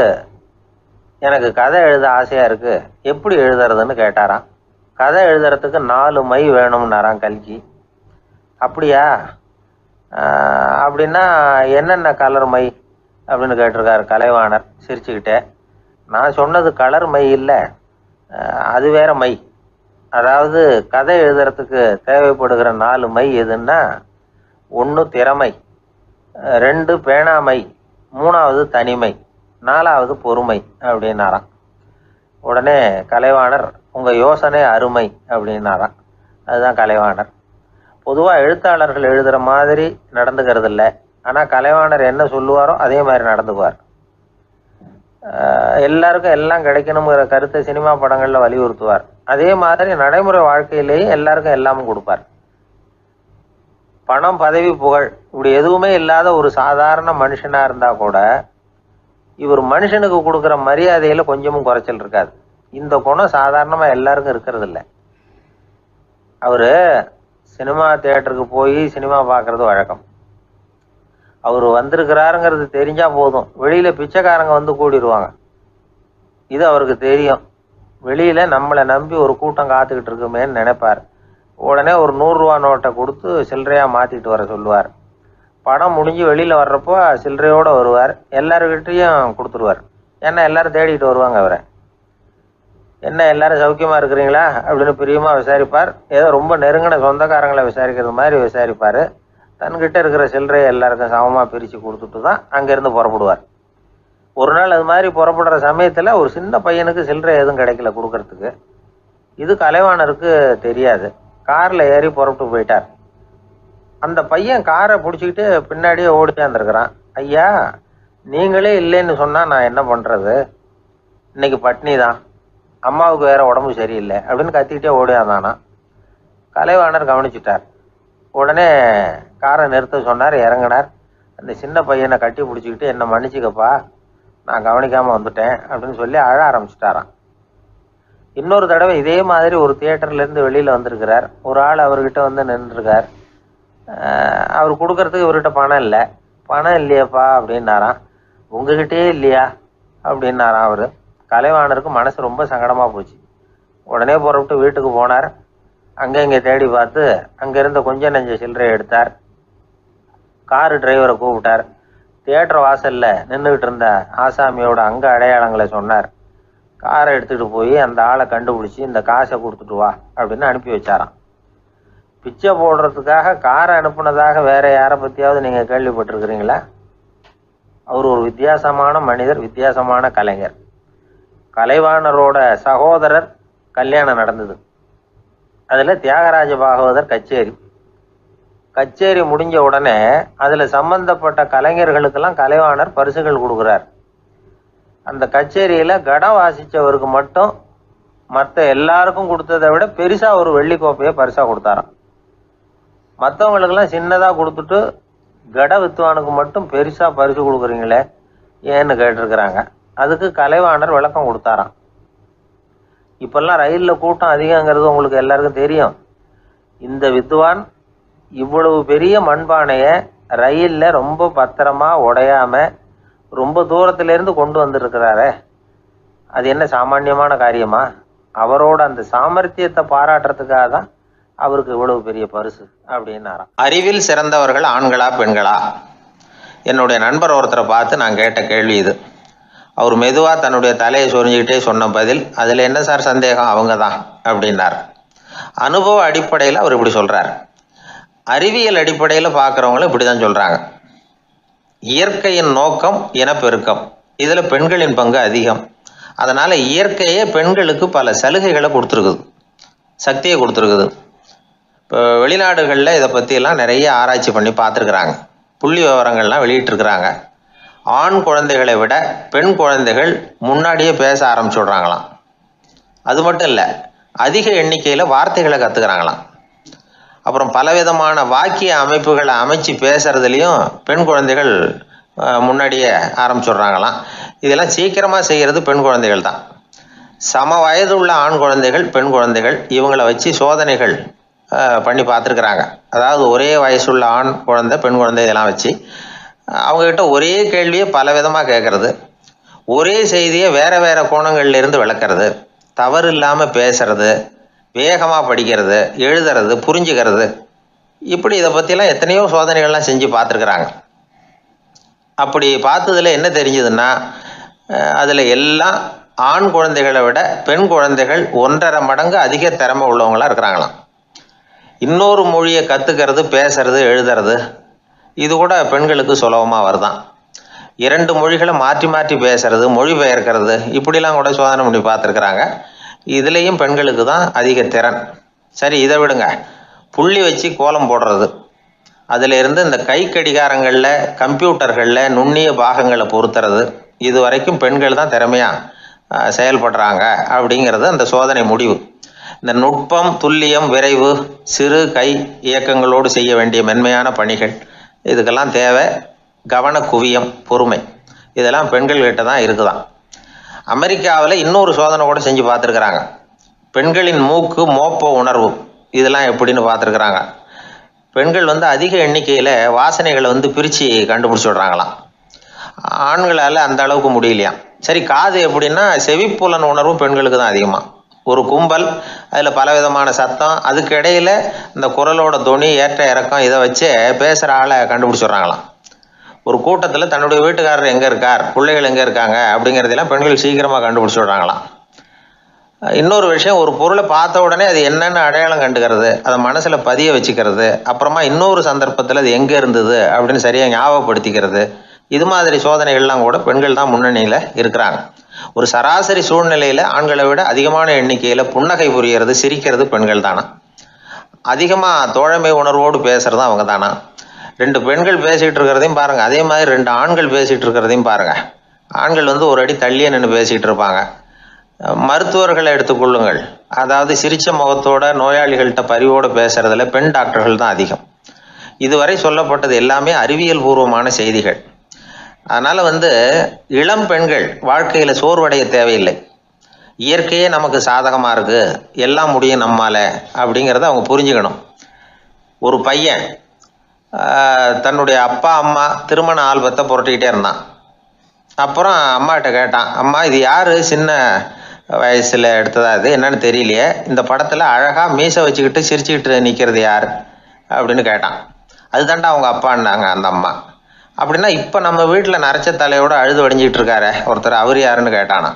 எனக்கு கதை எழுத ஆசையாக இருக்குது, எப்படி எழுதுறதுன்னு கேட்டாராம். கதை எழுதுறதுக்கு 4 மை வேணும்னாராம் கல்கி. அப்படியா, அப்படின்னா என்னென்ன கலர் மை அப்படின்னு கேட்டிருக்காரு கலைவாணர் சிரிச்சுக்கிட்டே. நான் சொன்னது கலர் மை இல்லை, அது வேற மை. அதாவது கதை எழுதுறதுக்கு தேவைப்படுகிற 4 மை எதுன்னா, 1 திறமை, 2 பேணாமை, 3வது தனிமை, 4வது பொறுமை அப்படின்னாராம். உடனே கலைவாணர், உங்கள் யோசனை அருமை அப்படின்னாராம். அதுதான் கலைவாணர். பொதுவாக எழுத்தாளர்கள் எழுதுகிற மாதிரி நடந்துக்கிறது இல்லை, ஆனால் கலைவாணர் என்ன சொல்லுவாரோ அதே மாதிரி நடந்துக்குவார். எல்லாருக்கும் எல்லாம் கிடைக்கணுங்கிற கருத்தை சினிமா படங்களில் வலியுறுத்துவார். அதே மாதிரி நடைமுறை வாழ்க்கையிலேயும் எல்லாருக்கும் எல்லாமும் கொடுப்பார். பணம், பதவி, புகழ் இப்படி எதுவுமே இல்லாத ஒரு சாதாரண மனுஷனாக இருந்தால் கூட இவர் மனுஷனுக்கு கொடுக்குற மரியாதையில் கொஞ்சமும் குறைச்சல் இருக்காது. இந்த குணம் சாதாரணமாக எல்லாருக்கும் இருக்கிறது இல்லை. அவர் சினிமா தியேட்டருக்கு போய் சினிமா பார்க்குறது வழக்கம். அவர் வந்திருக்கிறாருங்கிறது தெரிஞ்சால் போதும், வெளியில் பிச்சைக்காரங்க வந்து கூடிடுவாங்க. இது அவருக்கு தெரியும். வெளியில் நம்மளை நம்பி ஒரு கூட்டம் காத்துக்கிட்டு இருக்குமேன்னு நினைப்பார். உடனே ஒரு 100 ரூபா நோட்டை கொடுத்து சில்லறையாக மாற்றிட்டு வர சொல்லுவார். படம் முடிஞ்சு வெளியில் வர்றப்போ சில்லறையோடு வருவார், எல்லாருக்கிட்டையும் கொடுத்துருவார். ஏன்னா எல்லாரும் தேடிக்கிட்டு வருவாங்க அவரை. என்ன எல்லாரும் சௌக்கியமாக இருக்கிறீங்களா அப்படின்னு பிரியமாக விசாரிப்பார். ஏதோ ரொம்ப நெருங்கின சொந்தக்காரங்களை விசாரிக்கிறது மாதிரி விசாரிப்பார். தன்கிட்ட இருக்கிற சில்லறையை எல்லாருக்கும் சமமாக பிரித்து கொடுத்துட்டு தான் அங்கேருந்து புறப்படுவார். ஒரு நாள் அது மாதிரி புறப்படுற சமயத்தில் ஒரு சின்ன பையனுக்கு சில்லறை எதுவும் கிடைக்கல கொடுக்கறதுக்கு. இது கலைவாணருக்கு தெரியாது. காரில் ஏறி புறப்பட்டு போயிட்டார். அந்த பையன் காரை பிடிச்சிக்கிட்டு பின்னாடியே ஓடிச்சாந்துருக்கிறான். ஐயா, நீங்களே இல்லைன்னு சொன்னால் நான் என்ன பண்ணுறது, இன்னைக்கு பட்னி தான், அம்மாவுக்கு வேற உடம்பு சரியில்லை அப்படின்னு கத்திக்கிட்டே ஓடியாந்தானா. கலைவாணர் கவனிச்சிட்டார். உடனே காரை நிறுத்த சொன்னார், இறங்கினார். அந்த சின்ன பையனை கட்டி பிடிச்சிக்கிட்டு, என்னை மன்னிச்சுக்கப்பா, நான் கவனிக்காமல் வந்துட்டேன் அப்படின்னு சொல்லி அழ ஆரம்பிச்சிட்டாராம். இன்னொரு தடவை இதே மாதிரி ஒரு தியேட்டர்லேருந்து வெளியில் வந்திருக்கிறார். ஒரு ஆள் அவர்கிட்ட வந்து நின்றுருக்கார். அவர் கொடுக்கறதுக்கு இவர்கிட்ட பணம் இல்லை. பணம் இல்லையப்பா அப்படின்னாராம். உங்ககிட்டயே இல்லையா அப்படின்னாராம் அவர். கலைவாணருக்கு மனசு ரொம்ப சங்கடமாக போச்சு. உடனே புறப்பட்டு வீட்டுக்கு போனார். அங்கே இங்கே தேடி பார்த்து அங்கேருந்து கொஞ்சம் நெஞ்ச சில்லறையை எடுத்தார். காரு டிரைவரை கூப்பிட்டார். தியேட்டர் வாசலில் நின்றுக்கிட்டு இருந்த ஆசாமியோட அங்க அடையாளங்களை சொன்னார். காரை எடுத்துகிட்டு போய் அந்த ஆளை கண்டுபிடிச்சி இந்த காசை கொடுத்துட்டு வா அப்படின்னு அனுப்பி வச்சாராம். பிச்சை போடுறதுக்காக காரை அனுப்புனதாக வேற யாரை பற்றியாவது நீங்கள் கேள்விப்பட்டிருக்கிறீங்களா? அவர் ஒரு வித்தியாசமான மனிதர், வித்தியாசமான கலைஞர். கலைவாணரோட சகோதரர் கல்யாணம் நடந்தது. அதில் தியாகராஜ பாகவதர் கச்சேரி முடிஞ்ச உடனே அதில் சம்பந்தப்பட்ட கலைஞர்களுக்கெல்லாம் கலைவாணர் பரிசுகள் கொடுக்குறார். அந்த கச்சேரியில் கடம் வாசித்தவருக்கு மட்டும் மற்ற எல்லாருக்கும் கொடுத்ததை விட பெருசாக ஒரு வெள்ளி கோப்பையை பரிசாக கொடுத்தாராம். மற்றவங்களுக்கெல்லாம் சின்னதாக கொடுத்துட்டு கட வித்துவானுக்கு மட்டும் பெருசா பரிசு கொடுக்குறீங்களே ஏன்னு கேட்டிருக்கிறாங்க. அதுக்கு கலைவாணர் விளக்கம் கொடுத்தாராம். இப்பெல்லாம் ரயிலில் கூட்டம் அதிகங்கிறது உங்களுக்கு எல்லாருக்கும் தெரியும். இந்த வித்துவான் இவ்வளவு பெரிய மண்பானைய ரயில்ல ரொம்ப பத்திரமா உடையாம ரொம்ப தூரத்துல இருந்து கொண்டு வந்திருக்கிறாரே, அது என்ன சாமான்யமான காரியமா? அவரோட அந்த சாமர்த்தியத்தை பாராட்டுறதுக்காக தான் அவருக்கு இவ்வளவு பெரிய பரிசு அப்படின்னாராம். அறிவில் சிறந்தவர்கள் ஆண்களா பெண்களா? என்னுடைய நண்பர் ஒருத்தரை பார்த்து நான் கேட்ட கேள்வி இது. அவர் மெதுவா தன்னுடைய தலையை சொரிஞ்சுக்கிட்டே சொன்ன பதில், அதுல என்ன சார் சந்தேகம், அவங்க தான் அப்படின்னார். அனுபவ அடிப்படையில் அவர் இப்படி சொல்றார். அறிவியல் அடிப்படையில் பார்க்குறவங்களும் இப்படி தான் சொல்றாங்க. இயற்கையின் நோக்கம் இனப்பெருக்கம், இதுல பெண்களின் பங்கு அதிகம். அதனால இயற்கையே பெண்களுக்கு பல சலுகைகளை கொடுத்துருக்குது, சக்தியை கொடுத்துருக்குது. இப்போ வெளிநாடுகளில் இதை பற்றியெல்லாம் நிறைய ஆராய்ச்சி பண்ணி பார்த்துருக்குறாங்க, புள்ளி விவரங்கள்லாம் வெளியிட்டிருக்கிறாங்க. ஆண் குழந்தைகளை விட பெண் குழந்தைகள் முன்னாடியே பேச ஆரம்பிச்சுடுறாங்களாம். அது மட்டும் இல்லை, அதிக எண்ணிக்கையில் வார்த்தைகளை கற்றுக்கிறாங்களாம். அப்புறம் பலவிதமான வாக்கிய அமைப்புகளை அமைச்சு பேசுறதுலையும் பெண் குழந்தைகள் முன்னாடியே ஆரம்பிச்சுடுறாங்களாம். இதெல்லாம் சீக்கிரமாக செய்கிறது பெண் குழந்தைகள் தான். சம வயது உள்ள ஆண் குழந்தைகள் பெண் குழந்தைகள் இவங்களை வச்சு சோதனைகள் பண்ணி பார்த்துருக்குறாங்க. அதாவது ஒரே வயசுள்ள ஆண் குழந்தை பெண் குழந்தை இதெல்லாம் வச்சு அவங்கக்கிட்ட ஒரே கேள்வியை பல விதமாக கேட்கறது, ஒரே செய்தியை வேற வேற கோணங்கள்லேருந்து விளக்குறது, தவறு இல்லாமல் பேசுறது, வேகமாக படிக்கிறது, எழுதுறது, புரிஞ்சுக்கிறது, இப்படி இதை பற்றிலாம் எத்தனையோ சோதனைகள்லாம் செஞ்சு பார்த்துருக்குறாங்க. அப்படி பார்த்ததுல என்ன தெரிஞ்சதுன்னா, அதில் எல்லாம் ஆண் குழந்தைகளை விட பெண் குழந்தைகள் 1.5 மடங்கு அதிக திறமை உள்ளவங்களா இருக்கிறாங்களாம். இன்னொரு மொழியை கற்றுக்கிறது, பேசுறது, எழுதுறது, இது கூட பெண்களுக்கு சுலபமாக வருதான். 2 மொழிகளை மாற்றி மாற்றி பேசுறது, மொழிபெயர்க்கிறது, இப்படிலாம் கூட சோதனை பண்ணி பார்த்துருக்குறாங்க. இதுலேயும் பெண்களுக்கு தான் அதிக திறன். சரி, இதை விடுங்க. புள்ளி வச்சு கோலம் போடுறது, அதில் இருந்து இந்த கை கடிகாரங்களில், கம்ப்யூட்டர்களில் நுண்ணிய பாகங்களை பொருத்துறது, இது வரைக்கும் பெண்கள் தான் திறமையாக செயல்படுறாங்க அப்படிங்கிறது அந்த சோதனை முடிவு. இந்த நுட்பம், துல்லியம், விரைவு, சிறு கை இயக்கங்களோடு செய்ய வேண்டிய மென்மையான பணிகள், இதுக்கெல்லாம் தேவை கவன குவியம், பொறுமை, இதெல்லாம் பெண்கள்கிட்ட தான் இருக்குதான். அமெரிக்காவில் இன்னொரு சோதனை கூட செஞ்சு பார்த்துருக்குறாங்க. பெண்களின் மூக்கு மோப்ப உணர்வு, இதெல்லாம் எப்படின்னு பார்த்துருக்குறாங்க. பெண்கள் அதிக எண்ணிக்கையில் வாசனைகளை பிரித்து கண்டுபிடிச்சி விடுறாங்களாம். ஆண்களால் அந்த அளவுக்கு முடியலையாம். சரி, காது எப்படின்னா செவிப்புலன் உணர்வும் பெண்களுக்கு தான் அதிகமாக. ஒரு கும்பல், அதில் பலவிதமான சத்தம், அதுக்கு இடையில இந்த குரலோட தொனி, ஏற்ற இறக்கம், இதை வச்சே பேசுகிற ஆளை கண்டுபிடிச்சிடுறாங்களாம். ஒரு கூட்டத்தில் தன்னுடைய வீட்டுக்காரர் எங்கே இருக்கார், பிள்ளைகள் எங்கே இருக்காங்க அப்படிங்கிறதெல்லாம் பெண்கள் சீக்கிரமாக கண்டுபிடிச்சி விடுறாங்களாம். இன்னொரு விஷயம், ஒரு பொருளை பார்த்த உடனே அது என்னென்னு அடையாளம் கண்டுக்கிறது, அதை மனசில் பதிய வச்சுக்கிறது, அப்புறமா இன்னொரு சந்தர்ப்பத்தில் அது எங்கே இருந்தது அப்படின்னு சரியாக ஞாபகப்படுத்திக்கிறது, இது மாதிரி சோதனைகள்லாம் கூட பெண்கள் தான் முன்னணியில் இருக்கிறாங்க. ஒரு சராசரி சூழ்நிலையில் ஆண்களை விட அதிகமான எண்ணிக்கையில் புன்னகை புரிகிறது, சிரிக்கிறது பெண்கள் தானா. அதிகமாக தோழமை உணர்வோடு பேசுறது அவங்க தானா. 2 பெண்கள் பேசிகிட்டு இருக்கிறதையும் பாருங்கள், அதே மாதிரி 2 ஆண்கள் பேசிகிட்டு இருக்கிறதையும் பாருங்கள். ஆண்கள் ஒரு அடி தள்ளியே நின்று பேசிகிட்டு இருப்பாங்க. மருத்துவர்களை எடுத்துக்கொள்ளுங்கள், அதாவது சிரிச்ச முகத்தோட நோயாளிகள்கிட்ட பரிவோடு பேசுறதுல பெண் டாக்டர்கள் தான் அதிகம். இதுவரை சொல்லப்பட்டது எல்லாமே அறிவியல் பூர்வமான செய்திகள். அதனால இளம் பெண்கள் வாழ்க்கையில சோர்வடைய தேவையில்லை. இயற்கையே நமக்கு சாதகமா இருக்கு, எல்லாம் முடியும் நம்மால அப்படிங்கிறத அவங்க புரிஞ்சுக்கணும். ஒரு பையன் தன்னுடைய அப்பா அம்மா திருமண ஆல்பத்தை புரட்டிக்கிட்டே இருந்தான். அப்புறம் அம்மாகிட்ட கேட்டான், அம்மா இது யாரு சின்ன வயசுல எடுத்ததா, இது என்னன்னு தெரியலையே, இந்த படத்துல அழகா மீசை வச்சுக்கிட்டு சிரிச்சுக்கிட்டு நிக்கிறது யார் அப்படின்னு கேட்டான். அதுதான்டா அவங்க அப்பான்னாங்க அந்த அம்மா. அப்படின்னா இப்போ நம்ம வீட்டில் நரைச்ச தலையோட அழுது வடிஞ்சிக்கிட்டு இருக்காரு ஒருத்தர், அவர் யாருன்னு கேட்டானா.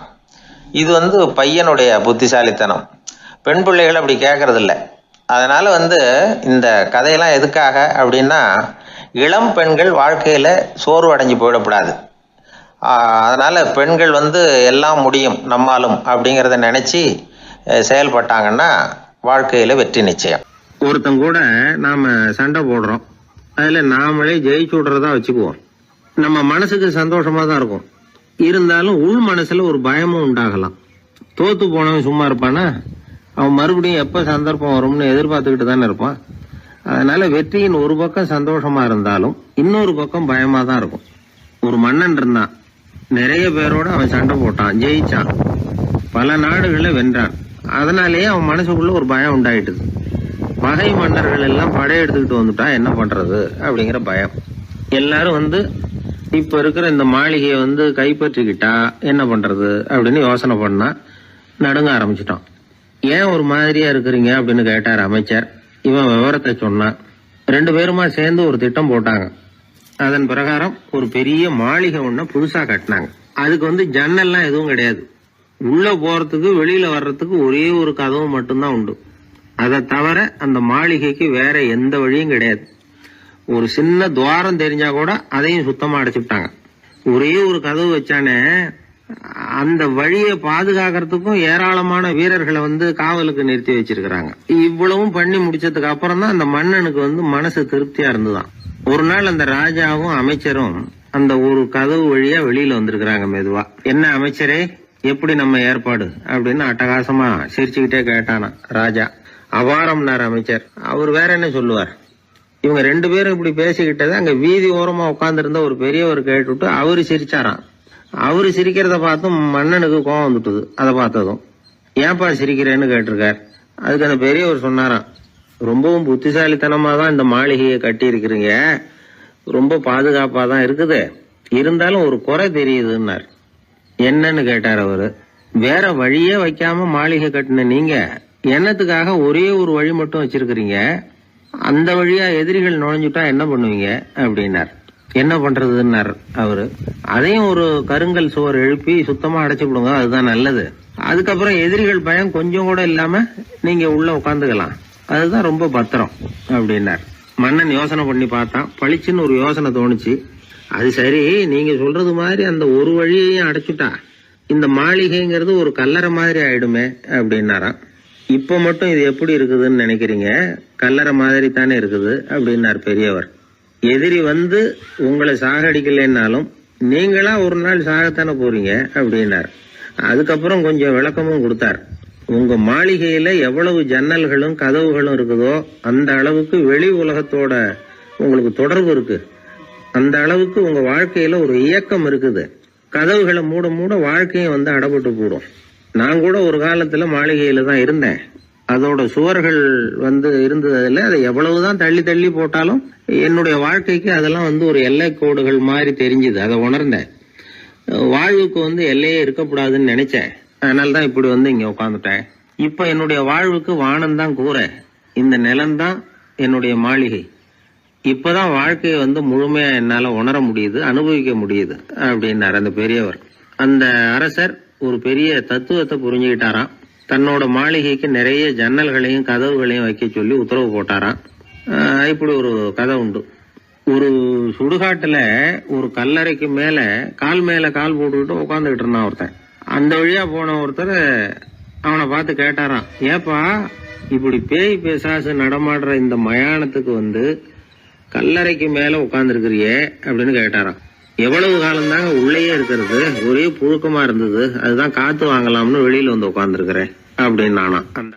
இது பையனுடைய புத்திசாலித்தனம். பெண் பிள்ளைகள் அப்படி கேட்கறது இல்லை. அதனால இந்த கதையெல்லாம் எதுக்காக அப்படின்னா, இளம் பெண்கள் வாழ்க்கையில் சோர்வு அடைஞ்சு போயிடக்கூடாது. அதனால பெண்கள் எல்லாம் முடியும் நம்மாலும் அப்படிங்கிறத நினச்சி செயல்பட்டாங்கன்னா வாழ்க்கையில் வெற்றி நிச்சயம். ஒருத்தன் கூட நாம் சண்டை போடுறோம், அதில் நாமளே ஜெயிச்சு விடுறதா வச்சுக்குவோம். நம்ம மனசுக்கு சந்தோஷமாக தான் இருக்கும். இருந்தாலும் உள் மனசில் ஒரு பயமும் உண்டாகலாம். தோத்து போனவன் சும்மா இருப்பானா? அவன் மறுபடியும் எப்போ சந்தர்ப்பம் வரும்னு எதிர்பார்த்துக்கிட்டு தானே இருப்பான். அதனால வெற்றியின் ஒரு பக்கம் சந்தோஷமா இருந்தாலும் இன்னொரு பக்கம் பயமா தான் இருக்கும். ஒரு மன்னன் இருந்தான், நிறைய பேரோட அவன் சண்டை போட்டான், ஜெயிச்சான், பல நாடுகளை வென்றான். அதனாலேயே அவன் மனசுக்குள்ள ஒரு பயம் உண்டாயிட்டுது. பகை மன்னர்கள் எல்லாம் படையெடுத்துக்கிட்டு வந்துட்டா என்ன பண்றது அப்படிங்கிற பயம். எல்லாரும் இப்ப இருக்கிற இந்த மாளிகையை கைப்பற்றிக்கிட்டா என்ன பண்றது அப்படின்னு யோசனை பண்ணா நடுங்க ஆரம்பிச்சிட்டான். ஏன் ஒரு மாதிரியா இருக்கிறீங்க அப்படின்னு கேட்டார் அமைச்சர். இவன் விவரத்தை சொன்னான். 2 பேருமா சேர்ந்து ஒரு திட்டம் போட்டாங்க. அதன் பிரகாரம் ஒரு பெரிய மாளிகை ஒண்ண புதுசா கட்டினாங்க. அதுக்கு ஜன்னல்லாம் எதுவும் கிடையாது. உள்ள போறதுக்கு வெளியில வர்றதுக்கு ஒரே ஒரு கதவு மட்டும்தான் உண்டு. அதை தவிர அந்த மாளிகைக்கு வேற எந்த வழியும் கிடையாது. ஒரு சின்ன துவாரம் தெரிஞ்சா கூட அதையும் சுத்தமா அடைச்சுட்டாங்க. ஒரே ஒரு கதவு வச்சானே, அந்த வழியை பாதுகாக்கிறதுக்கும் ஏராளமான வீரர்களை காவலுக்கு நிறுத்தி வச்சிருக்கிறாங்க. இவ்வளவும் பண்ணி முடிச்சதுக்கு அப்புறம் தான் அந்த மன்னனுக்கு மனசு திருப்தியா இருந்துதான். ஒரு நாள் அந்த ராஜாவும் அமைச்சரும் அந்த ஒரு கதவு வழியா வெளியில வந்திருக்கிறாங்க மெதுவா. என்ன அமைச்சரே, எப்படி நம்ம ஏற்பாடு அப்படின்னு அட்டகாசமா சிரிச்சுக்கிட்டே கேட்டானா ராஜா. அபாரம்னார் அமைச்சர். அவர் வேற என்ன சொல்லுவார்? இவங்க 2 பேரும் இப்படி பேசிக்கிட்டதை அங்க வீதி ஓரமா உட்கார்ந்து இருந்த ஒரு பெரியவர் கேட்டுட்டு அவரு சிரிச்சாராம். அவரு சிரிக்கிறத பார்த்தும் மன்னனுக்கு கோவம் வந்துட்டுது. அதை பார்த்ததும் ஏன்பா சிரிக்கிறேன்னு கேட்டிருக்கார். அதுக்கு அந்த பெரியவர் சொன்னாராம், ரொம்பவும் புத்திசாலித்தனமா தான் இந்த மாளிகையை கட்டி இருக்கிறீங்க, ரொம்ப பாதுகாப்பா தான் இருக்குது, இருந்தாலும் ஒரு குறை தெரியுதுன்னார். என்னன்னு கேட்டார் அவரு. வேற வழியே வைக்காம மாளிகை கட்டின நீங்க என்னத்துக்காக ஒரே ஒரு வழி மட்டும் வச்சிருக்கிறீங்க? அந்த வழியா எதிரிகள் நுழைஞ்சுட்டா என்ன பண்ணுவீங்க அப்படின்னார். என்ன பண்றதுன்னார் அவரு. அதையும் ஒரு கருங்கல் சுவர் எழுப்பி சுத்தமா அடைச்சு விடுங்க, அதுதான் நல்லது. அதுக்கப்புறம் எதிரிகள் பயம் கொஞ்சம் கூட இல்லாம நீங்க உள்ள உட்காந்துக்கலாம், அதுதான் ரொம்ப பத்திரம் அப்படின்னார். மன்னன் யோசனை பண்ணி பார்த்தான். பளிச்சுன்னு ஒரு யோசனை தோணுச்சு. அது சரி, நீங்க சொல்றது மாதிரி அந்த ஒரு வழியையும் அடைச்சுட்டா இந்த மாளிகைங்கிறது ஒரு கல்லறை மாதிரி ஆயிடுமே அப்படின்னாராம். இப்ப மட்டும் இது எப்படி இருக்குதுன்னு நினைக்கிறீங்க? கல்லறை மாதிரி தானே இருக்குது அப்படின்னார் பெரியவர். எதிரி உங்களை சாகடிக்கலைன்னாலும் நீங்களா ஒரு நாள் சாகத்தானே போறீங்க அப்படின்னார். அதுக்கப்புறம் கொஞ்சம் விளக்கமும் கொடுத்தார். உங்க மாளிகையில எவ்வளவு ஜன்னல்களும் கதவுகளும் இருக்குதோ அந்த அளவுக்கு வெளி உலகத்தோட உங்களுக்கு தொடர்பு இருக்கு. அந்த அளவுக்கு உங்க வாழ்க்கையில ஒரு இயக்கம் இருக்குது. கதவுகளை மூட மூட வாழ்க்கையும் அடப்பட்டு போடும். நான் கூட ஒரு காலத்துல மாளிகையில தான் இருந்தேன். அதோட சுவர்கள் இருந்ததுல அதை எவ்வளவுதான் தள்ளி தள்ளி போட்டாலும் என்னுடைய வாழ்க்கைக்கு அதெல்லாம் ஒரு எல்லை கோடுகள் மாதிரி தெரிஞ்சுது. அதை உணர்ந்தேன். வாழ்வுக்கு எல்லையே இருக்கக்கூடாதுன்னு நினைச்சேன். அதனால்தான் இப்படி இங்க உட்காந்துட்டேன். இப்ப என்னுடைய வாழ்வுக்கு வானம்தான் கூரை, இந்த நிலம்தான் என்னுடைய மாளிகை. இப்பதான் வாழ்க்கையை முழுமையா என்னால உணர முடியுது, அனுபவிக்க முடியுது அப்படின்னாரு அந்த பெரியவர். அந்த அரசர் ஒரு பெரிய தத்துவத்தை புரிஞ்சுக்கிட்டாராம். தன்னோட மாளிகைக்கு நிறைய ஜன்னல்களையும் கதவுகளையும் வைக்க சொல்லி உத்தரவு போட்டாராம். இப்படி ஒரு கதை உண்டு. ஒரு சுடுகாட்டுல ஒரு கல்லறைக்கு மேல கால் போட்டுக்கிட்டு உட்காந்துக்கிட்டு இருந்தான் ஒருத்தன். அந்த வழியா போன ஒருத்தர் அவனை பார்த்து கேட்டாராம், ஏப்பா இப்படி பேய் பிசாசு நடமாடுற இந்த மயானத்துக்கு கல்லறைக்கு மேல உட்கார்ந்துருக்கிறியே அப்படின்னு கேட்டாராம். எவ்வளவு காலம் தாங்க உள்ளேயே இருக்கிறது, ஒரே புழுக்கமா இருந்தது, அதுதான் காத்து வாங்கலாம்னு வெளியில உட்கார்ந்துருக்கிறேன் அப்படின்னு நானா. அந்த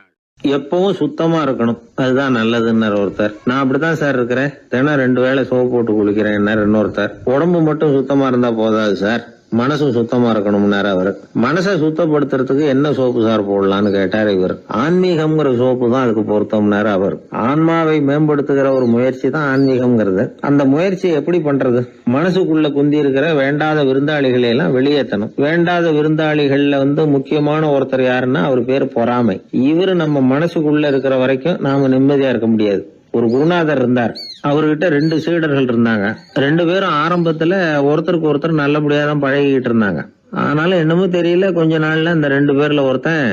எப்பவும் சுத்தமா இருக்கணும், அதுதான் நல்லதுன்னு ஒருத்தர். நான் அப்படித்தான் சார் இருக்கிறேன், தினம் 2 வேளை சோப்பு போட்டு குளிக்கிறேன் இன்னொருத்தர். உடம்பு மட்டும் சுத்தமா இருந்தா போதாது சார், மனசும் சுத்தமா இருக்கணும்னாரு அவரு. மனசை சுத்தப்படுத்துறதுக்கு என்ன சோப்பு சார் போடலான்னு கேட்டாரு இவர். ஆன்மீகம்ங்கிற சோப்பு தான் அதுக்கு பொருத்தம்னாரு அவர். ஆன்மாவை மேம்படுத்துகிற ஒரு முயற்சி தான் ஆன்மீகம்ங்கிறது. அந்த முயற்சி எப்படி பண்றது? மனசுக்குள்ள குந்தி இருக்கிற வேண்டாத விருந்தாளிகளை எல்லாம் வெளியேற்றணும். வேண்டாத விருந்தாளிகள்ல முக்கியமான ஒருத்தர் யாருன்னா அவர் பேரு பொறாமை. இவரு நம்ம மனசுக்குள்ள இருக்கிற வரைக்கும் நாம நிம்மதியா இருக்க முடியாது. ஒரு குருநாதர் இருந்தார், அவர்கிட்ட 2 சீடர்கள் இருந்தாங்க. 2 பேரும் ஆரம்பத்துல ஒருத்தருக்கு ஒருத்தர் நல்லபடியா தான் பழகிட்டு இருந்தாங்க. ஆனாலும் என்னமோ தெரியல, கொஞ்ச நாள்ல இந்த 2 பேர்ல ஒருத்தன்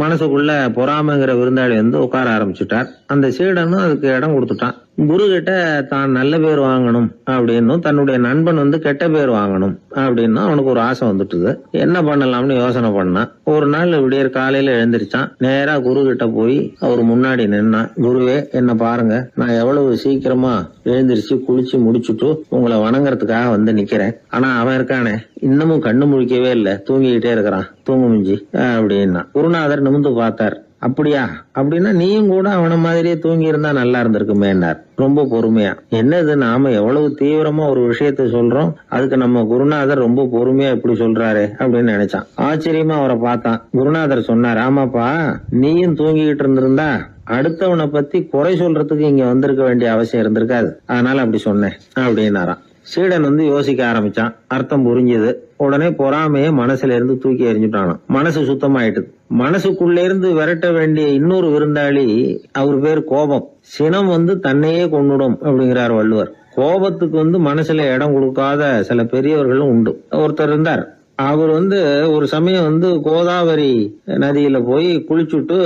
மனசுக்குள்ள பொறாமைங்கிற விருந்தாளி உட்கார ஆரம்பிச்சுட்டார். அந்த சீடனும் அதுக்கு இடம் கொடுத்துட்டான். குரு கிட்ட தான் நல்ல பேர் வாங்கணும் அப்படின்னும் தன்னுடைய நண்பன் கெட்ட பேர் வாங்கணும் அப்படின்னு அவனுக்கு ஒரு ஆசை வந்துட்டுது. என்ன பண்ணலாம்னு யோசனை பண்ணான். ஒரு நாள் விடியற் காலையில எழுந்திருச்சான். நேரா குரு கிட்ட போய் அவர் முன்னாடி நின்னான். குருவே, என்ன பாருங்க, நான் எவ்வளவு சீக்கிரமா எழுந்திருச்சு குளிச்சு முடிச்சுட்டு உங்களை வணங்குறதுக்காக நிக்கிறேன். ஆனா அவன் இருக்கானே இன்னமும் கண்ணு முழிக்கவே இல்ல, தூங்கிக்கிட்டே இருக்கிறான், தூங்கு மிஞ்சி அப்படின்னா. குருநாதர் நிமிந்து பார்த்தார். அப்படியா? அப்படின்னா நீயும் கூட அவன மாதிரியே தூங்கி இருந்தா நல்லா இருந்திருக்குமேன்னார் ரொம்ப பொறுமையா. என்னது, நாம எவ்வளவு தீவிரமா ஒரு விஷயத்த சொல்றோம், அதுக்கு நம்ம குருநாதர் ரொம்ப பொறுமையா இப்படி சொல்றாரு அப்படின்னு நினைச்சான். ஆச்சரியமா அவரை பார்த்தான். குருநாதர் சொன்னார், ஆமாப்பா, நீயும் தூங்கிக்கிட்டு இருந்திருந்தா அடுத்தவனை பத்தி குறை சொல்றதுக்கு இங்க வந்திருக்க வேண்டிய அவசியம் இருந்திருக்காது, அதனால அப்படி சொன்னேன் அப்படின்னாராம். சீடன் யோசிக்க ஆரம்பிச்சான். அர்த்தம் புரிஞ்சது. உடனே பொறாமைய மனசுல இருந்து தூக்கி எறிஞ்சுட்டானாம். மனசு சுத்தமாயிட்டுது. மனசுக்குள்ள இருந்து விரட்ட வேண்டிய இன்னொரு விருந்தாளி, அவர் பேர் கோபம். சினம் தன்னையே கொன்னுடும் அப்படிங்கிறார் வள்ளுவர். கோபத்துக்கு மனசுல இடம் கொடுக்காத சில பெரியவர்களும் உண்டு. ஒருத்தர் இருந்தார். அவர் ஒரு சமயம் கோதாவரி நதியில போய் குளிச்சுட்டு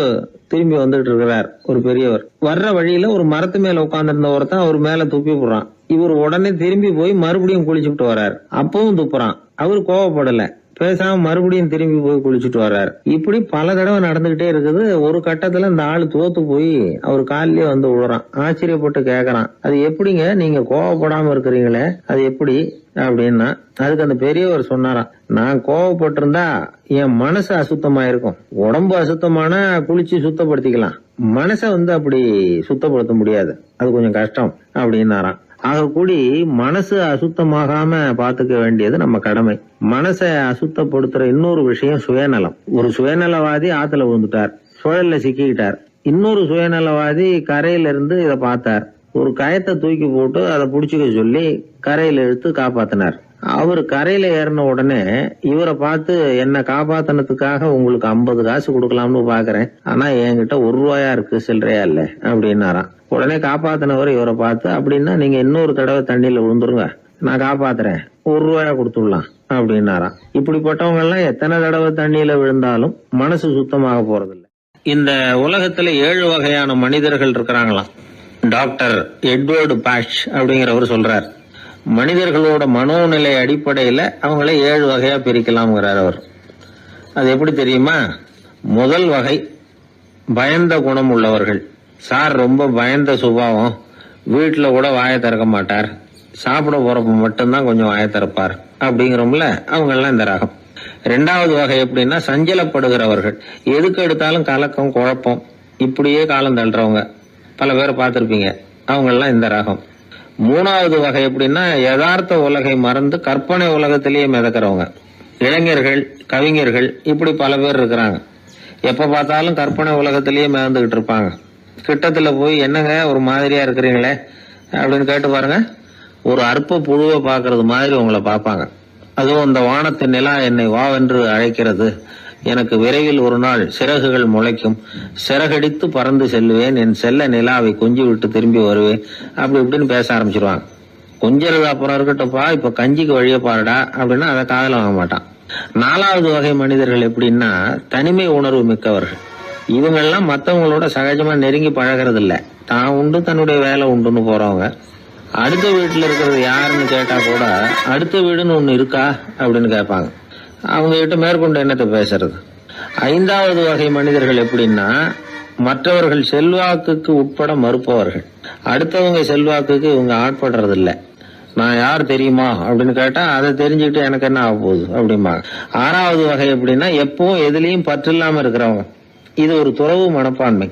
திரும்பி வந்துட்டு இருக்கிறார். ஒரு பெரியவர் வர்ற வழியில ஒரு மரத்து மேல உட்கார்ந்திருந்த ஒருத்தன் அவர் மேல துப்பி போடுறான். இவர் உடனே திரும்பி போய் மறுபடியும் குளிச்சுட்டு வர்றார். அப்பவும் துப்புறான். அவர் கோவப்படல, பேசாம மறுபடியும் திரும்பி போய் குளிச்சுட்டு வர்றாரு. இப்படி பல தடவை நடந்துகிட்டே இருக்குது. ஒரு கட்டத்துல இந்த ஆளு தோத்து போய் அவர் காலிலேயே விழுறான். ஆச்சரியப்பட்டு கேக்குறான், அது எப்படிங்க நீங்க கோவப்படாம இருக்கிறீங்களே, அது எப்படி அப்படின்னா, அதுக்கு அந்த பெரியவர் சொன்னாராம், நான் கோவப்பட்டிருந்தா என் மனசு அசுத்தமா இருக்கும். உடம்பு அசுத்தமான குளிச்சு சுத்தப்படுத்திக்கலாம், மனசை அப்படி சுத்தப்படுத்த முடியாது, அது கொஞ்சம் கஷ்டம் அப்படின்னாராம். ஆக கூடி மனசு அசுத்தமாகாம பாத்துக்க வேண்டியது நம்ம கடமை. மனசை அசுத்தப்படுத்துற இன்னொரு விஷயம் சுயநலம். ஒரு சுயநலவாதி ஆத்துல விழுந்துட்டார், சுழல்ல சிக்கிக்கிட்டார். இன்னொரு சுயநலவாதி கரையில இருந்து இதை பார்த்தார். ஒரு கயத்தை தூக்கி போட்டு அதை புடிச்சுக்க சொல்லி கரையில இழுத்து காப்பாத்தினார். அவர் கரையில ஏறின உடனே இவரை பார்த்து, என்ன காப்பாத்தினதுக்காக உங்களுக்கு 50 காசு கொடுக்கலாம்னு பாக்குறேன், ஆனா என்கிட்ட 1 ரூபாயா இருக்கு, சில்லறையா இல்ல அப்படின்னாராம். உடனே காப்பாத்தினவர் இவரை பார்த்து, அப்படின்னா நீங்க இன்னொரு தடவை தண்ணியில விழுந்துருங்க, நான் காப்பாத்துறேன், 1 ரூபாயா கொடுத்துடலாம் அப்படின்னாராம். இப்படிப்பட்டவங்க எல்லாம் எத்தனை தடவை தண்ணியில விழுந்தாலும் மனசு சுத்தமாக போறதில்லை. இந்த உலகத்துல 7 வகையான மனிதர்கள் இருக்கிறாங்களாம். டாக்டர் எட்வர்டு பாஷ் அப்படிங்கிறவர் சொல்றார், மனிதர்களோட மனோநிலை அடிப்படையில அவங்கள 7 வகையா பிரிக்கலாம்ங்கிறார் அவர். அது எப்படி தெரியுமா? முதல் வகை பயந்த குணம் உள்ளவர்கள். சார் ரொம்ப பயந்த சுபாவம், வீட்டுல கூட வாயை திறக்க மாட்டார், சாப்பிட போறப்ப மட்டும்தான் கொஞ்சம் வாயை திறப்பார் அப்படிங்கிறோம்ல, அவங்க எல்லாம் இந்த ரகம். 2வது வகை எப்படின்னா, சஞ்சலப்படுகிறவர்கள். எதுக்கு எடுத்தாலும் கலக்கம் குழப்பம், இப்படியே காலம் தள்ளுறவங்க பல பேரை பார்த்திருப்பீங்க, அவங்க எல்லாம் இந்த ரகம். 3வது வகை எப்படின்னா, யதார்த்த உலகை மறந்து கற்பனை உலகத்திலேயே மிதக்கிறவங்க. இளைஞர்கள், கவிஞர்கள், இப்படி பல பேர் இருக்கிறாங்க. எப்ப பார்த்தாலும் கற்பனை உலகத்திலேயே மிதந்துகிட்டு இருப்பாங்க. கிட்டத்துல போய் என்னங்க ஒரு மாதிரியா இருக்கிறீங்களே அப்படின்னு கேட்டு பாருங்க, ஒரு அற்ப புழுவை பாக்குறது மாதிரி உங்களை பார்ப்பாங்க. அதுவும் இந்த வானத்து நிலா என்னை வாவென்று அழைக்கிறது, எனக்கு விரைவில் ஒரு நாள் சிறகுகள் முளைக்கும், சிறகடித்து பறந்து செல்லுவேன், என் செல்ல நிலாவை கொஞ்சி விட்டு திரும்பி வருவேன், அப்படி இப்படின்னு பேச ஆரம்பிச்சிருவாங்க. கொஞ்சிறது அப்புறம் இருக்கட்டும்ப்பா, இப்ப கஞ்சிக்கு வழிய பாருடா அப்படின்னா அதை காதல வாங்க மாட்டான். 4வது வகை மனிதர்கள் எப்படின்னா, தனிமை உணர்வு மிக்கவர்கள். இவங்கெல்லாம் மற்றவங்களோட சகஜமா நெருங்கி பழகிறது இல்ல, தான் உண்டு தன்னுடைய வேலை உண்டுன்னு போறவங்க. அடுத்த வீட்டுல இருக்கிறது யாருன்னு கேட்டா கூட அடுத்த வீடுன்னு ஒண்ணு இருக்கா அப்படின்னு கேட்பாங்க. அவங்க கிட்ட மேற்கொண்டு என்னத்தை பேசுறது. 5வது வகை மனிதர்கள் எப்படின்னா, மற்றவர்கள் செல்வாக்குக்கு உட்பட மறுப்பவர்கள். அடுத்தவங்க செல்வாக்குக்கு இவங்க ஆட்படுறது இல்ல. நான் யார் தெரியுமா அப்படின்னு கேட்டா அதை தெரிஞ்சுக்கிட்டு எனக்கு என்ன ஆக போகுது அப்படிம்பாங்க. 6வது வகை எப்படின்னா, எப்பவும் எதுலயும் பற்றில்லாம இருக்கிறவங்க. இது ஒரு துறவு மனப்பான்மை.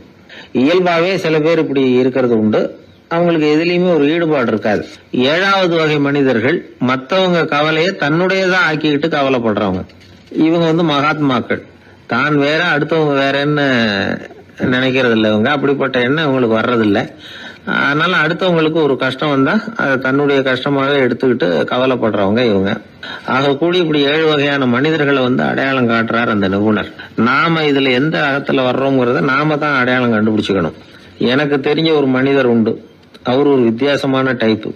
இயல்பாவே சில பேர் இப்படி இருக்கிறது உண்டு, அவங்களுக்கு எதுலயுமே ஒரு ஈடுபாடு இருக்காது. 7வது வகை மனிதர்கள் மற்றவங்க கவலையை தன்னுடையதான் ஆக்கிக்கிட்டு கவலைப்படுறவங்க. இவங்க மகாத்மாக்கள். தான் வேற அடுத்தவங்க வேறன்னு நினைக்கிறது இல்லை இவங்க. அப்படிப்பட்ட எண்ணம் இவங்களுக்கு வர்றதில்லை. அதனால அடுத்தவங்களுக்கு ஒரு கஷ்டம் வந்தா அதை தன்னுடைய கஷ்டமாக எடுத்துக்கிட்டு கவலைப்படுறவங்க இவங்க. ஆக கூடி இப்படி 7 வகையான மனிதர்களை அடையாளம் காட்டுறார் அந்த நிபுணர். நாம இதுல எந்த அகத்துல வர்றோங்கிறத நாம தான் அடையாளம் கண்டுபிடிச்சுக்கணும். எனக்கு தெரிஞ்ச ஒரு மனிதர் உண்டு. அவர் ஒரு வித்தியாசமான டைப்பு.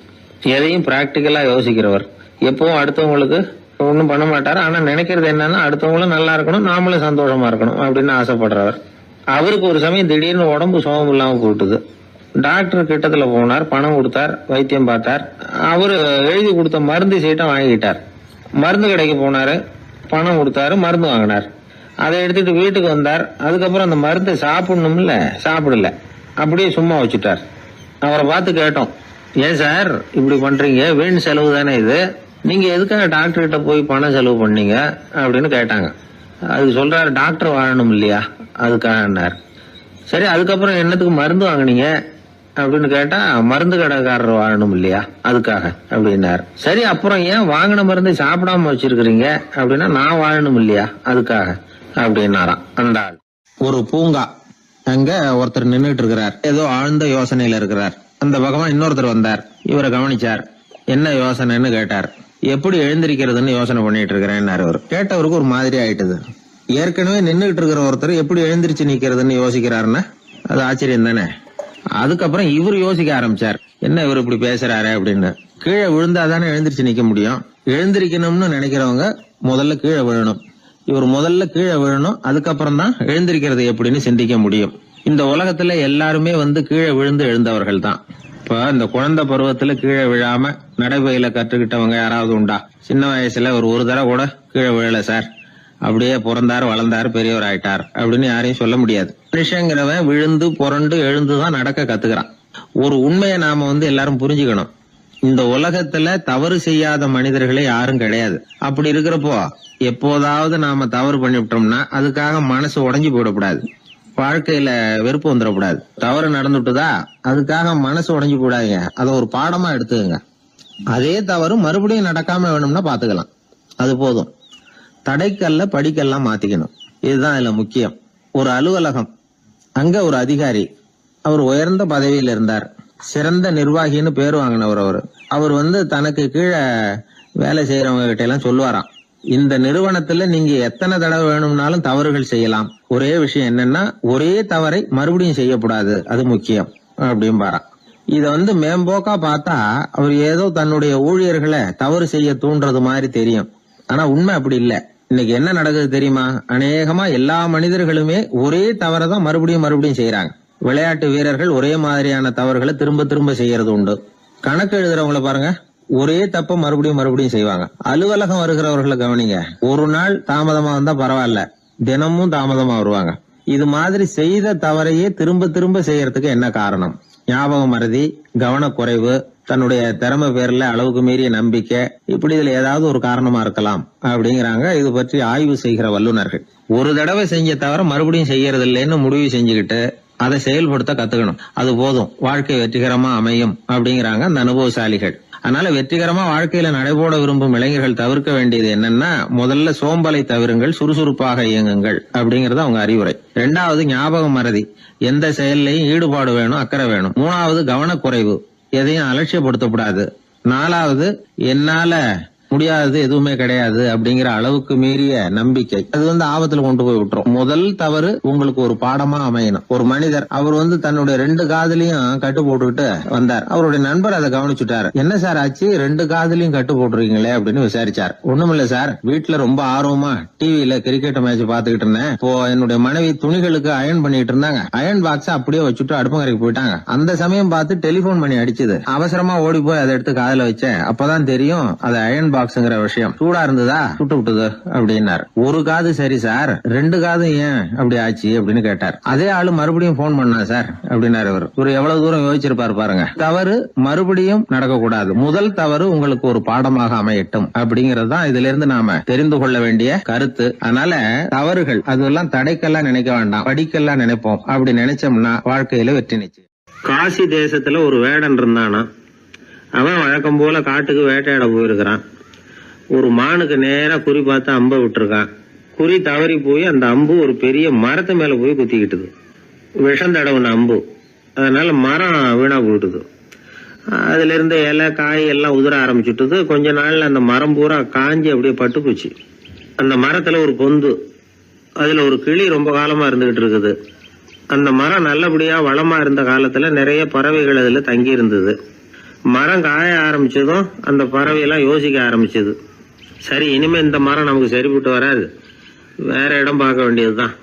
எதையும் பிராக்டிக்கலா யோசிக்கிறவர். எப்பவும் அடுத்தவங்களுக்கு ஒன்றும் பண்ண மாட்டாரு. ஆனா நினைக்கிறது என்னன்னா, அடுத்தவங்களும் நல்லா இருக்கணும், நாமளும் சந்தோஷமா இருக்கணும் அப்படின்னு ஆசைப்படுறவர். அவருக்கு ஒரு சமயம் திடீர்னு உடம்பு சுகம் இல்லாம போயிட்டுது. டாக்டர் கிட்டத்துல போனார், பணம் கொடுத்தார், வைத்தியம் பார்த்தார். அவரு எழுதி கொடுத்த மருந்து சீட்டை வாங்கிட்டார். மருந்து கடைக்கு போனாரு, பணம் கொடுத்தாரு, மருந்து வாங்கினார். அதை எடுத்துட்டு வீட்டுக்கு வந்தார். அதுக்கப்புறம் அந்த மருந்தை சாப்பிடணும்ல, சாப்பிடல, அப்படியே சும்மா வச்சுட்டார். அவரை பார்த்து கேட்டோம், ஏன் சார் இப்படி பண்றீங்க, வீண் செலவு தானே இது, நீங்க எதுக்காக டாக்டர் கிட்ட போய் பணம் செலவு பண்ணீங்க அப்படின்னு கேட்டாங்க. அதுக்கு சொல்றாரு, டாக்டர் வாழணும் இல்லையா அதுக்காக. சரி, அதுக்கப்புறம் என்னத்துக்கு மருந்து வாங்கினீங்க அப்படின்னு கேட்டா, மருந்து கடைக்காரர் வாழணும் இல்லையா, அதுக்காக அப்படின்னாரு. சரி, அப்புறம் ஏன் வாங்கின மருந்து சாப்பிடாம வச்சிருக்கிறீங்க அப்படின்னா, நான் வாழணும் இல்லையா அதுக்காக அப்படின்னாராம் அந்த ஆள். ஒரு பூங்கா, அங்க ஒருத்தர் நின்றுட்டு இருக்கிறார், ஏதோ ஆழ்ந்த யோசனையில இருக்கிறார். அந்த பக்கமா இன்னொருத்தர் வந்தார், இவரை கவனிச்சார். என்ன யோசனைன்னு கேட்டார். எப்படி எழுந்திருக்கிறதுன்னு யோசனை பண்ணிட்டு இருக்கிறேன்னாரு. அவர் கேட்டவருக்கு ஒரு மாதிரி ஆயிட்டது. ஏற்கனவே நின்றுகிட்டு இருக்கிற ஒருத்தர் எப்படி எழுந்திருச்சு நிக்கிறதுன்னு யோசிக்கிறாருன்னா அது ஆச்சரியம் தானே. அதுக்கப்புறம் இவர் யோசிக்க ஆரம்பிச்சார், என்ன இவர் இப்படி பேசுறாரு அப்படின்னு. கீழே விழுந்தாதானே எழுந்திருச்சு நிக்க முடியும். எழுந்திருக்கணும்னு நினைக்கிறவங்க முதல்ல கீழே விழணும். இவர் முதல்ல கீழே விழணும், அதுக்கப்புறம் தான் எழுந்திருக்கிறது எப்படின்னு சிந்திக்க முடியும். இந்த உலகத்துல எல்லாருமே கீழே விழுந்து எழுந்தவர்கள் தான். இப்ப இந்த குழந்தை பருவத்துல கீழே விழாம நடைபயில கற்றுக்கிட்டவங்க யாராவது உண்டா? சின்ன வயசுல ஒரு தடவை கூட கீழே விழல சார், அப்படியே பிறந்தாரு வளர்ந்தாரு பெரியவர் ஆயிட்டார் அப்படின்னு யாரையும் சொல்ல முடியாது. மனுஷங்கிறவன் விழுந்து புரண்டு எழுந்துதான் நடக்க கத்துக்கிறான். ஒரு உண்மையை நாம எல்லாரும் புரிஞ்சுக்கணும். இந்த உலகத்துல தவறு செய்யாத மனிதர்களே யாரும் கிடையாது. அப்படி இருக்கிறப்போ எப்போதாவது நாம தவறு பண்ணிவிட்டோம்னா அதுக்காக மனசு உடைஞ்சு போயிடக்கூடாது, வாழ்க்கையில வெறுப்பு வந்துடக்கூடாது. தவறு நடந்துட்டுதா அதுக்காக மனசு உடைஞ்சு போடாதீங்க, அதை ஒரு பாடமா எடுத்துக்கங்க. அதே தவறு மறுபடியும் நடக்காம வேணும்னா பாத்துக்கலாம், அது போதும். தடைக்கல்ல படிக்கெல்லாம் மாத்திக்கணும், இதுதான் இதுல முக்கியம். ஒரு அலுவலகம், அங்க ஒரு அதிகாரி, அவர் உயர்ந்த பதவியில இருந்தார், சிறந்த நிர்வாகின்னு பேர் வாங்கினவர். அவர் தனக்கு கீழே வேலை செய்யறவங்க கிட்ட எல்லாம் சொல்லுவாராம், இந்த நிறுவனத்துல நீங்க எத்தனை தடவை வேணும்னாலும் தவறுகள் செய்யலாம், ஒரே விஷயம் என்னன்னா ஒரே தவறை மறுபடியும் செய்யக்கூடாது, அது முக்கியம் அப்படின்பாராம். இத மேம்போக்கா பார்த்தா அவர் ஏதோ தன்னுடைய ஊழியர்களை தவறு செய்ய தூண்டுறது மாதிரி தெரியும். ஆனா உண்மை அப்படி இல்ல. இன்னைக்கு என்ன நடக்குது தெரியுமா? அநேகமா எல்லா மனிதர்களுமே ஒரே தவறை தான் மறுபடியும் செய்யறாங்க. விளையாட்டு வீரர்கள் ஒரே மாதிரியான தவறுகளை திரும்ப திரும்ப செய்யறது உண்டு. கணக்கு எழுதுறவங்களை பாருங்க, ஒரே தப்ப மறுபடியும் செய்வாங்க. அலுவலகம் வருகிறவர்களை கவனிங்க, ஒரு நாள் தாமதமா வந்தா பரவாயில்ல, தினமும் தாமதமா வருவாங்க. இது மாதிரி செய்த தவறையே திரும்ப திரும்ப செய்யறதுக்கு என்ன காரணம்? ஞாபக மறதி, கவனக்குறைவு, தன்னுடைய திறமை பேர்ல அளவுக்கு மீறிய நம்பிக்கை, இப்படி இதுல ஏதாவது ஒரு காரணமா இருக்கலாம் அப்படிங்கிறாங்க இது பற்றி ஆய்வு செய்கிற வல்லுநர்கள். ஒரு தடவை செஞ்ச தவிர மறுபடியும் செய்யறது இல்லைன்னு முடிவு செஞ்சுக்கிட்டு அதை செயல்படுத்த கத்துக்கணும், அது போதும், வாழ்க்கை வெற்றிகரமா அமையும் அப்படிங்கிறாங்க அந்த அனுபவசாலிகள். அதனால வெற்றிகரமா வாழ்க்கையில நடைபோட விரும்பும் இளைஞர்கள் தவிர்க்க வேண்டியது என்னன்னா, முதல்ல சோம்பலை தவிருங்கள், சுறுசுறுப்பாக இயங்குங்கள் அப்படிங்கறது அவங்க அறிவுரை. 2வது ஞாபக மறதி, எந்த செயல்லையும் ஈடுபாடு வேணும், அக்கறை வேணும். 3வது கவனக்குறைவு, எதையும் அலட்சியப்படுத்தக்கூடாது. 4வது என்னால முடியாதது எதுவுமே கிடையாது அப்படிங்கிற அளவுக்கு மீறிய நம்பிக்கை, அது ஆபத்துல கொண்டு போய் விட்டுரும். முதல் தவறு உங்களுக்கு ஒரு பாடமா அமையணும். ஒரு மனிதர் அவர் தன்னுடைய 2 காதுலயும் கட்டு போட்டுக்கிட்டு வந்தார். அவருடைய நண்பர் அதை கவனிச்சுட்டாரு. என்ன சார் ஆச்சு, 2 காதுலயும் கட்டு போட்டுருக்கீங்களே அப்படின்னு விசாரிச்சார். ஒண்ணுமில்ல சார், வீட்டுல ரொம்ப ஆர்வமா டிவியில கிரிக்கெட் மேட்ச் பாத்துக்கிட்டு இருந்தேன். இப்போ என்னுடைய மனைவி துணிகளுக்கு அயன் பண்ணிட்டு இருந்தாங்க. அயன் பாக்ஸ் அப்படியே வச்சுட்டு அடுப்பங்கரைக்கு போயிட்டாங்க. அந்த சமயம் பார்த்து டெலிபோன் பண்ணி அடிச்சது. அவசரமா ஓடி போய் அதை எடுத்து காதுல வச்சேன். அப்பதான் தெரியும் அது அயன் பாக்ஸ்ங்கிற விஷயம். சூடா இருந்ததா, சுட்டு விட்டது அப்படின்னாரு. ஒரு காது சரி சார், 2 காது ஏன் அப்படி ஆச்சு அப்படின்னு கேட்டார். அதே ஆளு மறுபடியும் போன் பண்ணா சார் அப்படின்னாரு. இவர் எவ்வளவு தூரம் யோசிச்சிருப்பாரு பாருங்க. தவறு மறுபடியும் நடக்கக்கூடாது, முதல் தவறு உங்களுக்கு ஒரு பாடமாக அமையட்டும் அப்படிங்கறது தான் இதுல இருந்து நாம தெரிந்து கொள்ள வேண்டிய கருத்து. அதனால தவறுகள் அதெல்லாம் தடைக்கெல்லாம் நினைக்க வேண்டாம், படிக்கெல்லாம் நினைப்போம். அப்படி நினைச்சோம்னா வாழ்க்கையில வெற்றி நிச்சயம். காசி தேசத்துல ஒரு வேடன் இருந்தானா, அவன் வழக்கம் போல காட்டுக்கு வேட்டையாட போயிருக்கிறான். ஒரு மானுக்கு நேரா குறி பார்த்து அம்பை விட்டுருக்கான். குறி தவறி போய் அந்த அம்பு ஒரு பெரிய மரத்து மேல போய் குத்திக்கிட்டுது. விஷம் தடவுன அம்பு, அதனால மரம் வீணா போயிட்டுது. அதுல இருந்த இலை காய் எல்லாம் உதிர ஆரம்பிச்சுட்டுது. கொஞ்ச நாள்ல அந்த மரம் பூரா காஞ்சி அப்படியே பட்டு போச்சு. அந்த மரத்துல ஒரு பொந்து, அதுல ஒரு கிளி ரொம்ப காலமா இருந்துகிட்டு இருக்குது. அந்த மரம் நல்லபடியா வளமா இருந்த காலத்துல நிறைய பறவைகள் அதுல தங்கி இருந்தது. மரம் காய ஆரம்பிச்சதும் அந்த பறவையெல்லாம் யோசிக்க ஆரம்பிச்சது, சரி இனிமே இந்த மரம் நமக்கு சரிப்பட்டு வராது, வேற இடம் பார்க்க வேண்டியதுதான்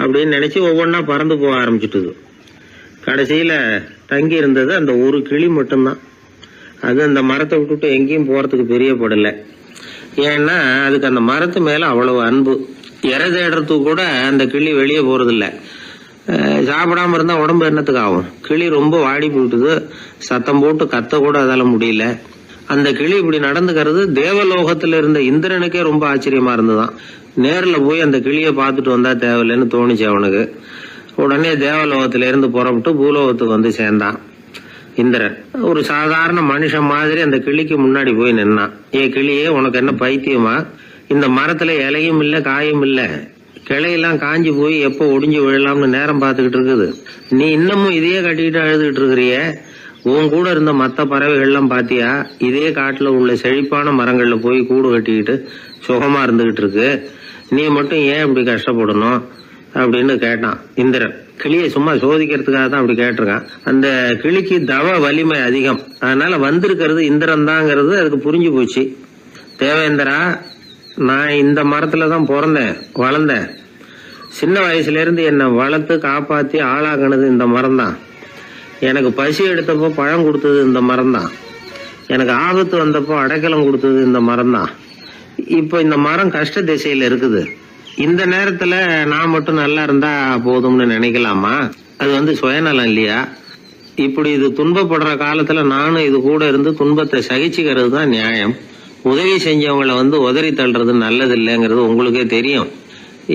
அப்படின்னு நினைச்சு ஒவ்வொன்னா பறந்து போக ஆரம்பிச்சுட்டுது. கடைசியில தங்கி இருந்தது அந்த ஒரு கிளி மட்டும்தான். அது அந்த மரத்தை விட்டுட்டு எங்கேயும் போறதுக்கு பிரியப்படல. ஏன்னா அதுக்கு அந்த மரத்து மேல அவ்வளவு அன்பு. இறை தேடுறதுக்கு கூட அந்த கிளி வெளியே போறதில்ல. சாப்பிடாம இருந்தா உடம்பு என்னத்துக்கு ஆகும்? கிளி ரொம்ப வாடி போயிட்டுது, சத்தம் போட்டு கத்த கூட அதால முடியல. அந்த கிளி இப்படி நடந்துக்கிறது தேவலோகத்துல இருந்த இந்திரனுக்கே ரொம்ப ஆச்சரியமா இருந்துதான். நேர்ல போய் அந்த கிளிய பாத்துட்டு வந்தா தேவையில்லைன்னு தோணுச்சு அவனுக்கு. உடனே தேவலோகத்திலிருந்து புறப்பட்டு பூலோகத்துக்கு வந்து சேர்ந்தான் இந்திரன். ஒரு சாதாரண மனுஷன் மாதிரி அந்த கிளிக்கு முன்னாடி போய் நின்னான். கிளியே, உனக்கு என்ன பைத்தியமா? இந்த மரத்துல இலையும் இல்ல காயும் இல்ல, கிளையெல்லாம் காஞ்சி போய் எப்போ ஒடிஞ்சு விழலாம்னு நேரம் பார்த்துக்கிட்டு இருக்குது. நீ இன்னமும் இதையே கட்டிக்கிட்டு அழுதுகிட்டு இருக்கிறிய. உன் கூட இருந்த மற்ற பறவைகள்லாம் பாத்தியா? இதே காட்டுல உள்ள செழிப்பான மரங்கள்ல போய் கூடு கட்டிக்கிட்டு சுகமா இருந்துகிட்டு இருக்கு. நீ மட்டும் ஏன் இப்படி கஷ்டப்படணும் அப்படின்னு கேட்டான் இந்திரன். கிளியை சும்மா சோதிக்கிறதுக்காக தான் அப்படி கேட்டிருக்கான். அந்த கிளிக்கு தவ வலிமை அதிகம், அதனால வந்திருக்கிறது இந்திரன் தாங்கிறது அதுக்கு புரிஞ்சு போச்சு. தேவேந்திரா, நான் இந்த மரத்துல தான் பிறந்தேன் வளர்ந்தேன். சின்ன வயசுல இருந்து என்னை வளர்த்து காப்பாத்தி ஆளாகினது இந்த மரம் தான். எனக்கு பசி எடுத்தப்போ பழம் கொடுத்தது இந்த மரம் தான். எனக்கு ஆபத்து வந்தப்போ அடைக்கலம் கொடுத்தது இந்த மரம் தான். இப்போ இந்த மரம் கஷ்ட திசையில இருக்குது. இந்த நேரத்துல நான் மட்டும் நல்லா இருந்தா போதும்னு நினைக்கலாமா? அது சுயநலம் இல்லையா? இப்படி இது துன்பப்படுற காலத்துல நானும் இது கூட இருந்து துன்பத்தை சகிச்சுக்கிறது தான் நியாயம். உதவி செஞ்சவங்களை உதறி தள்ளுறது நல்லது இல்லைங்கிறது உங்களுக்கே தெரியும்.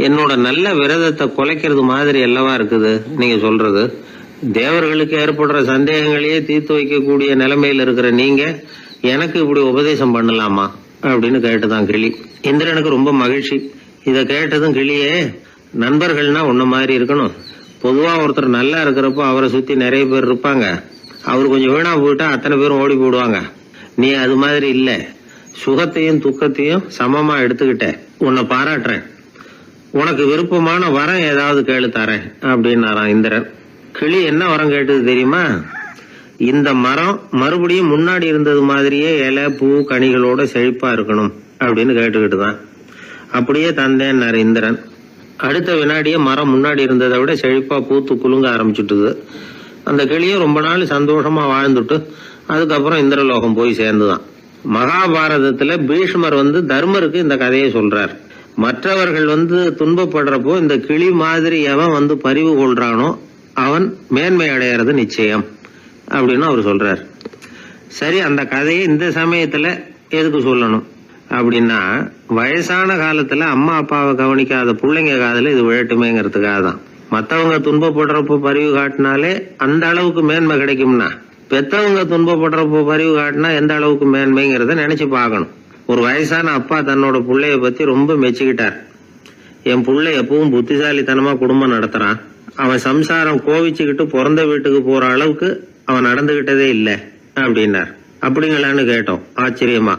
என்னோட நல்ல விரதத்தை குலைக்கிறது மாதிரி அல்லவா இருக்குது நீங்க சொல்றது. தேவர்களுக்கு ஏற்படுற சந்தேகங்களையே தீர்த்து வைக்கக்கூடிய நிலைமையில இருக்கிற நீங்க எனக்கு இப்படி உபதேசம் பண்ணலாமா அப்படின்னு கேட்டுதான் கிளி. இந்திரனுக்கு ரொம்ப மகிழ்ச்சி. இத கேட்டதும் கிளியே, நண்பர்கள்னா உன்ன மாதிரி இருக்கணும். பொதுவா ஒருத்தர் நல்லா இருக்கிறப்போ அவரை சுத்தி நிறைய பேர் இருப்பாங்க. அவர் கொஞ்சம் வீணா போயிட்டா அத்தனை பேரும் ஓடி போடுவாங்க. நீ அது மாதிரி இல்ல. சுகத்தையும் துக்கத்தையும் சமமா எடுத்துக்கிட்ட. உன்னை பாராட்டுறேன். உனக்கு விருப்பமான வரம் ஏதாவது கேளு தரேன் அப்படின்னாராம் இந்திரன். கிளி என்ன வரம் கேட்டது தெரியுமா? இந்த மரம் மறுபடியும் முன்னாடி இருந்தது மாதிரியே இலை பூ கனிகளோட செழிப்பா இருக்கணும் அப்படின்னு கேட்டுக்கிட்டு தான். அப்படியே தந்தேன்னாரு இந்திரன். அடுத்த வினாடியே மரம் முன்னாடி இருந்ததை விட செழிப்பா பூத்து குலுங்க ஆரம்பிச்சுட்டுது. அந்த கிளியும் ரொம்ப நாள் சந்தோஷமா வாழ்ந்துட்டு அதுக்கப்புறம் இந்திரலோகம் போய் சேர்ந்துதான். மகாபாரதத்துல பீஷ்மர் தர்மருக்கு இந்த கதையை சொல்றார். மற்றவர்கள் துன்பப்படுறப்போ இந்த கிளி மாதிரி எவன் பரிவு கொள்றானோ அவன் மேன்மை அடையிறது நிச்சயம் அப்படின்னு அவர் சொல்றார். சரி, அந்த கதையை இந்த சமயத்துல எதுக்கு சொல்லணும் அப்படின்னா, வயசான காலத்துல அம்மா அப்பாவை கவனிக்காத பிள்ளைங்க காதல இது விழட்டுமேங்கிறதுக்காக தான். மத்தவங்க துன்பப்படுறப்போ பரிவு காட்டினாலே அந்த அளவுக்கு மேன்மை கிடைக்கும்னா, பெத்தவங்க துன்பப்படுறப்போ பரிவு காட்டினா எந்த அளவுக்கு மேன்மைங்கிறத நினைச்சு பார்க்கணும். ஒரு வயசான அப்பா தன்னோட பிள்ளைய பத்தி ரொம்ப மெச்சுக்கிட்டார். என் பிள்ளை எப்பவும் புத்திசாலித்தனமா குடும்பம் நடத்துறான். அவன் சம்சாரம் கோவிச்சுக்கிட்டு பிறந்த வீட்டுக்கு போற அளவுக்கு அவன் நடந்துகிட்டதே இல்லை அப்படின்னார். அப்படிங்களான்னு கேட்டோம் ஆச்சரியமா.